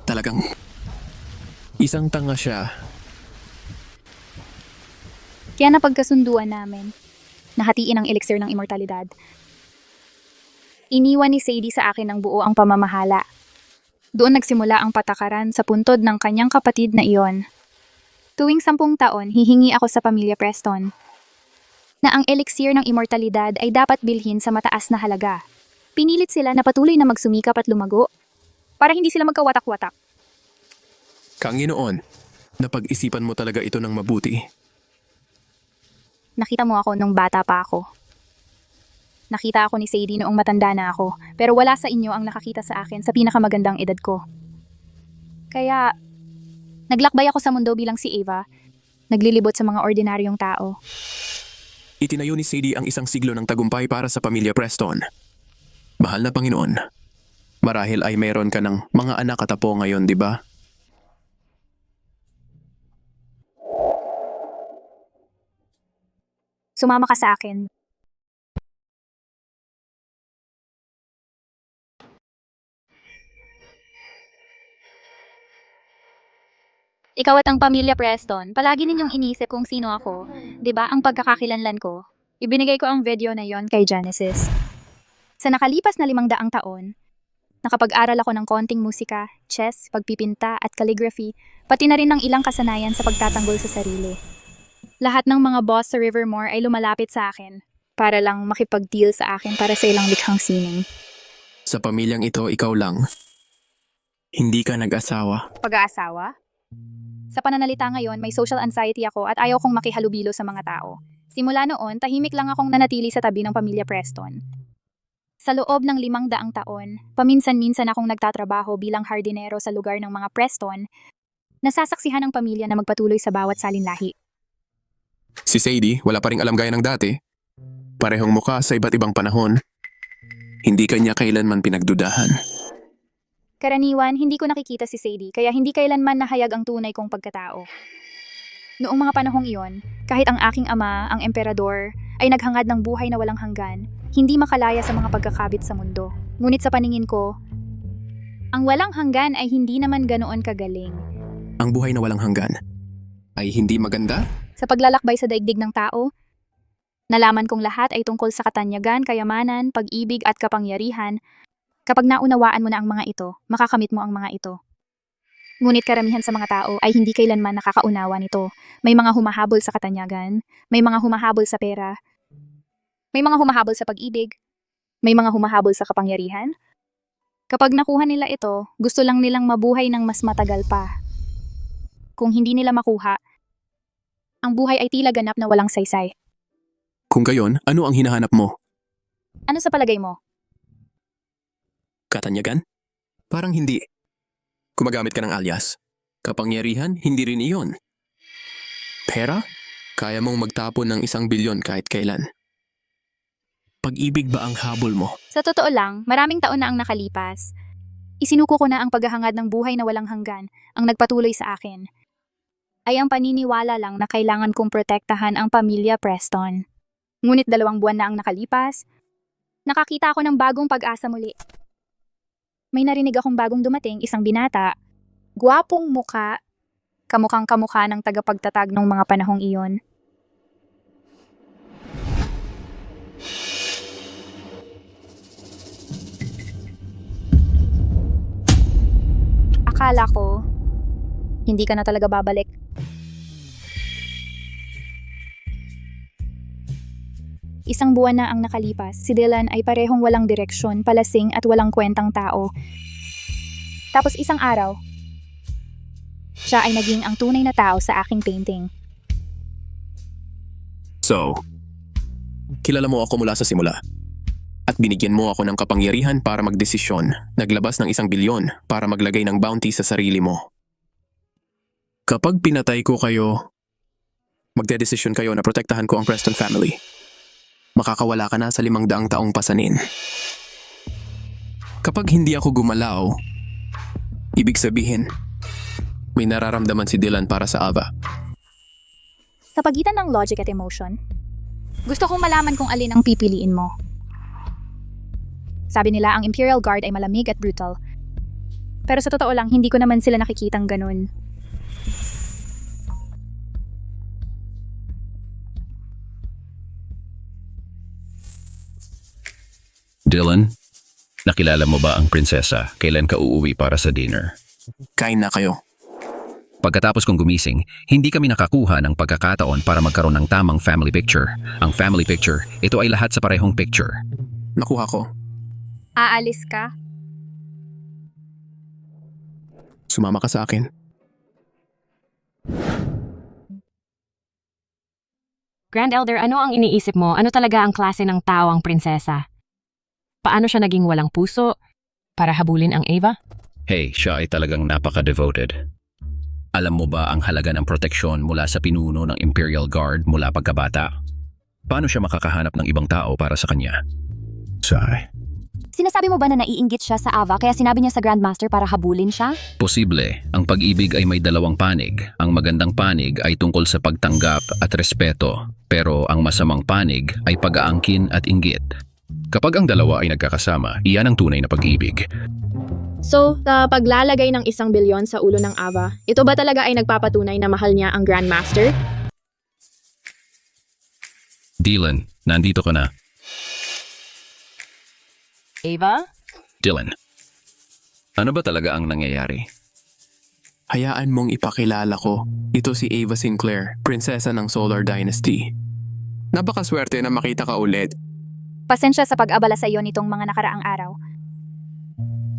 Talagang isang tanga siya. Kaya napagkasunduan namin, nahatiin ang elixir ng immortalidad. Iniwan ni Sadie sa akin ng buo ang pamamahala. Doon nagsimula ang patakaran sa puntod ng kanyang kapatid na iyon. Tuwing 10 taon, hihingi ako sa pamilya Preston na ang elixir ng immortalidad ay dapat bilhin sa mataas na halaga. Pinilit sila na patuloy na magsumikap at lumago para hindi sila magkawatak-watak. Panginoon, napag-isipan mo talaga ito ng mabuti. Nakita mo ako nung bata pa ako. Nakita ako ni Sadie noong matanda na ako, pero wala sa inyo ang nakakita sa akin sa pinakamagandang edad ko. Kaya naglakbay ako sa mundo bilang si Eva, naglilibot sa mga ordinaryong tao. Itinayo ni Sadie ang isang siglo ng tagumpay para sa pamilya Preston. Mahal na Panginoon, marahil ay mayroon ka ng mga anak at apo ngayon, di ba? Sumama ka sa akin. Ikaw at ang pamilya Preston, palagi ninyong inisip kung sino ako. 'Di ba ang pagkakakilanlan ko? Ibinigay ko ang video na yon kay Genesis. Sa nakalipas na 500 taon, nakapag-aral ako ng konting musika, chess, pagpipinta at calligraphy, pati na rin ng ilang kasanayan sa pagtatanggol sa sarili. Lahat ng mga boss sa Rivermore ay lumalapit sa akin para lang makipag-deal sa akin para sa ilang likhang sining. Sa pamilyang ito, ikaw lang. Hindi ka nag-asawa. Pag-aasawa? Sa pananalita ngayon, may social anxiety ako at ayaw kong makihalubilo sa mga tao. Simula noon, tahimik lang akong nanatili sa tabi ng pamilya Preston. Sa loob ng 500 taon, paminsan-minsan akong nagtatrabaho bilang hardinero sa lugar ng mga Preston, nasasaksihan ng pamilya na magpatuloy sa bawat salinlahi. Si Sadie, wala pa ring alam gaya ng dati. Parehong mukha sa iba't ibang panahon. Hindi kanya kailanman pinagdudahan. Karaniwan, hindi ko nakikita si Sadie kaya hindi kailanman nahayag ang tunay kong pagkatao. Noong mga panahong iyon, kahit ang aking ama, ang emperador, ay naghangad ng buhay na walang hanggan, hindi makalaya sa mga pagkakabit sa mundo. Ngunit sa paningin ko, ang walang hanggan ay hindi naman ganoon kagaling. Ang buhay na walang hanggan ay hindi maganda? Sa paglalakbay sa daigdig ng tao, nalaman kong lahat ay tungkol sa katanyagan, kayamanan, pag-ibig at kapangyarihan. Kapag naunawaan mo na ang mga ito, makakamit mo ang mga ito. Ngunit karamihan sa mga tao ay hindi kailanman nakakaunawa nito. May mga humahabol sa katanyagan, may mga humahabol sa pera, may mga humahabol sa pag-ibig, may mga humahabol sa kapangyarihan. Kapag nakuha nila ito, gusto lang nilang mabuhay ng mas matagal pa. Kung hindi nila makuha, ang buhay ay tila ganap na walang saysay. Kung gayon, ano ang hinahanap mo? Ano sa palagay mo? Katanyagan? Parang hindi. Gumagamit ka ng alias. Kapangyarihan, hindi rin iyon. Pera? Kaya mong magtapon ng 1 bilyon kahit kailan. Pag-ibig ba ang habol mo? Sa totoo lang, maraming taon na ang nakalipas. Isinuko ko na ang paghahangad ng buhay na walang hanggan ang nagpatuloy sa akin. Ay ang paniniwala lang na kailangan kong protektahan ang pamilya Preston. Ngunit 2 buwan na ang nakalipas, nakakita ako ng bagong pag-asa muli. May narinig akong bagong dumating, isang binata, gwapong muka, kamukhang kamukha ng tagapagtatag ng mga panahong iyon. Akala ko, hindi ka na talaga babalik. Isang buwan na ang nakalipas, si Dylan ay parehong walang direksyon, palasing at walang kwentang tao. Tapos isang araw, siya ay naging ang tunay na tao sa aking painting. So, kilala mo ako mula sa simula. At binigyan mo ako ng kapangyarihan para magdesisyon, naglabas ng 1 bilyon para maglagay ng bounty sa sarili mo. Kapag pinatay ko kayo, magdedesisyon kayo na protektahan ko ang Preston family. Makakawala ka na sa 500 taong pasanin. Kapag hindi ako gumalaw, ibig sabihin, may nararamdaman si Dylan para sa Ava. Sa pagitan ng logic at emotion, gusto kong malaman kung alin ang pipiliin mo. Sabi nila ang Imperial Guard ay malamig at brutal. Pero sa totoo lang, hindi ko naman sila nakikitang ganun. Dylan, nakilala mo ba ang prinsesa? Kailan ka uuwi para sa dinner? Kain na kayo. Pagkatapos kong gumising, hindi kami nakakuha ng pagkakataon para magkaroon ng tamang family picture. Ang family picture, ito ay lahat sa parehong picture. Nakuha ko. Aalis ka? Sumama ka sa akin. Grand Elder, ano ang iniisip mo? Ano talaga ang klase ng tao ang prinsesa? Paano siya naging walang puso para habulin ang Ava? Hey, siya ay talagang napaka-devoted. Alam mo ba ang halaga ng proteksyon mula sa pinuno ng Imperial Guard mula pagkabata? Paano siya makakahanap ng ibang tao para sa kanya? Sigh. Sinasabi mo ba na naiinggit siya sa Ava kaya sinabi niya sa Grandmaster para habulin siya? Posible. Ang pag-ibig ay may 2 panig. Ang magandang panig ay tungkol sa pagtanggap at respeto. Pero ang masamang panig ay pag-aangkin at inggit. Kapag ang dalawa ay nagkakasama, iyan ang tunay na pag-ibig. So, sa paglalagay ng 1 bilyon sa ulo ng Ava, ito ba talaga ay nagpapatunay na mahal niya ang Grandmaster? Dylan, nandito ka na. Ava? Dylan, ano ba talaga ang nangyayari? Hayaan mong ipakilala ko. Ito si Ava Sinclair, prinsesa ng Solar Dynasty. Napakaswerte na makita ka ulit. Pasensya sa pag-abala sa iyo nitong mga nakaraang araw.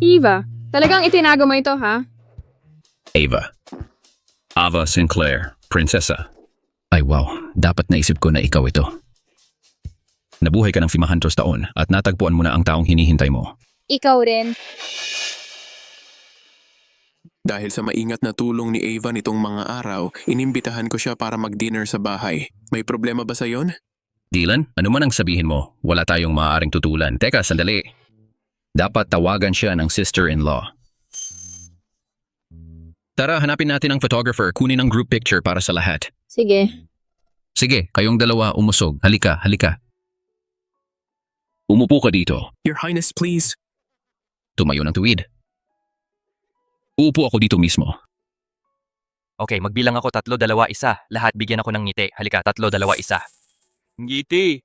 Eva, talagang itinago mo ito, ha? Ava Sinclair, prinsesa. Ay wow, dapat naisip ko na ikaw ito. Nabuhay ka ng 500 taon at natagpuan mo na ang taong hinihintay mo. Ikaw rin. Dahil sa maingat na tulong ni Ava nitong mga araw, inimbitahan ko siya para mag-dinner sa bahay. May problema ba sa yon? Dylan, ano man ang sabihin mo, wala tayong maaaring tutulan. Teka, sandali. Dapat tawagan siya ng sister-in-law. Tara, hanapin natin ang photographer, kunin ang group picture para sa lahat. Sige. Sige, kayong dalawa umusog. Halika, halika. Umupo ka dito. Your Highness, please. Tumayo ng tuwid. Uupo ako dito mismo. Okay, magbilang ako 3, 2, 1. Lahat bigyan ako ng ngiti. Halika, 3, 2, 1. Ngiti!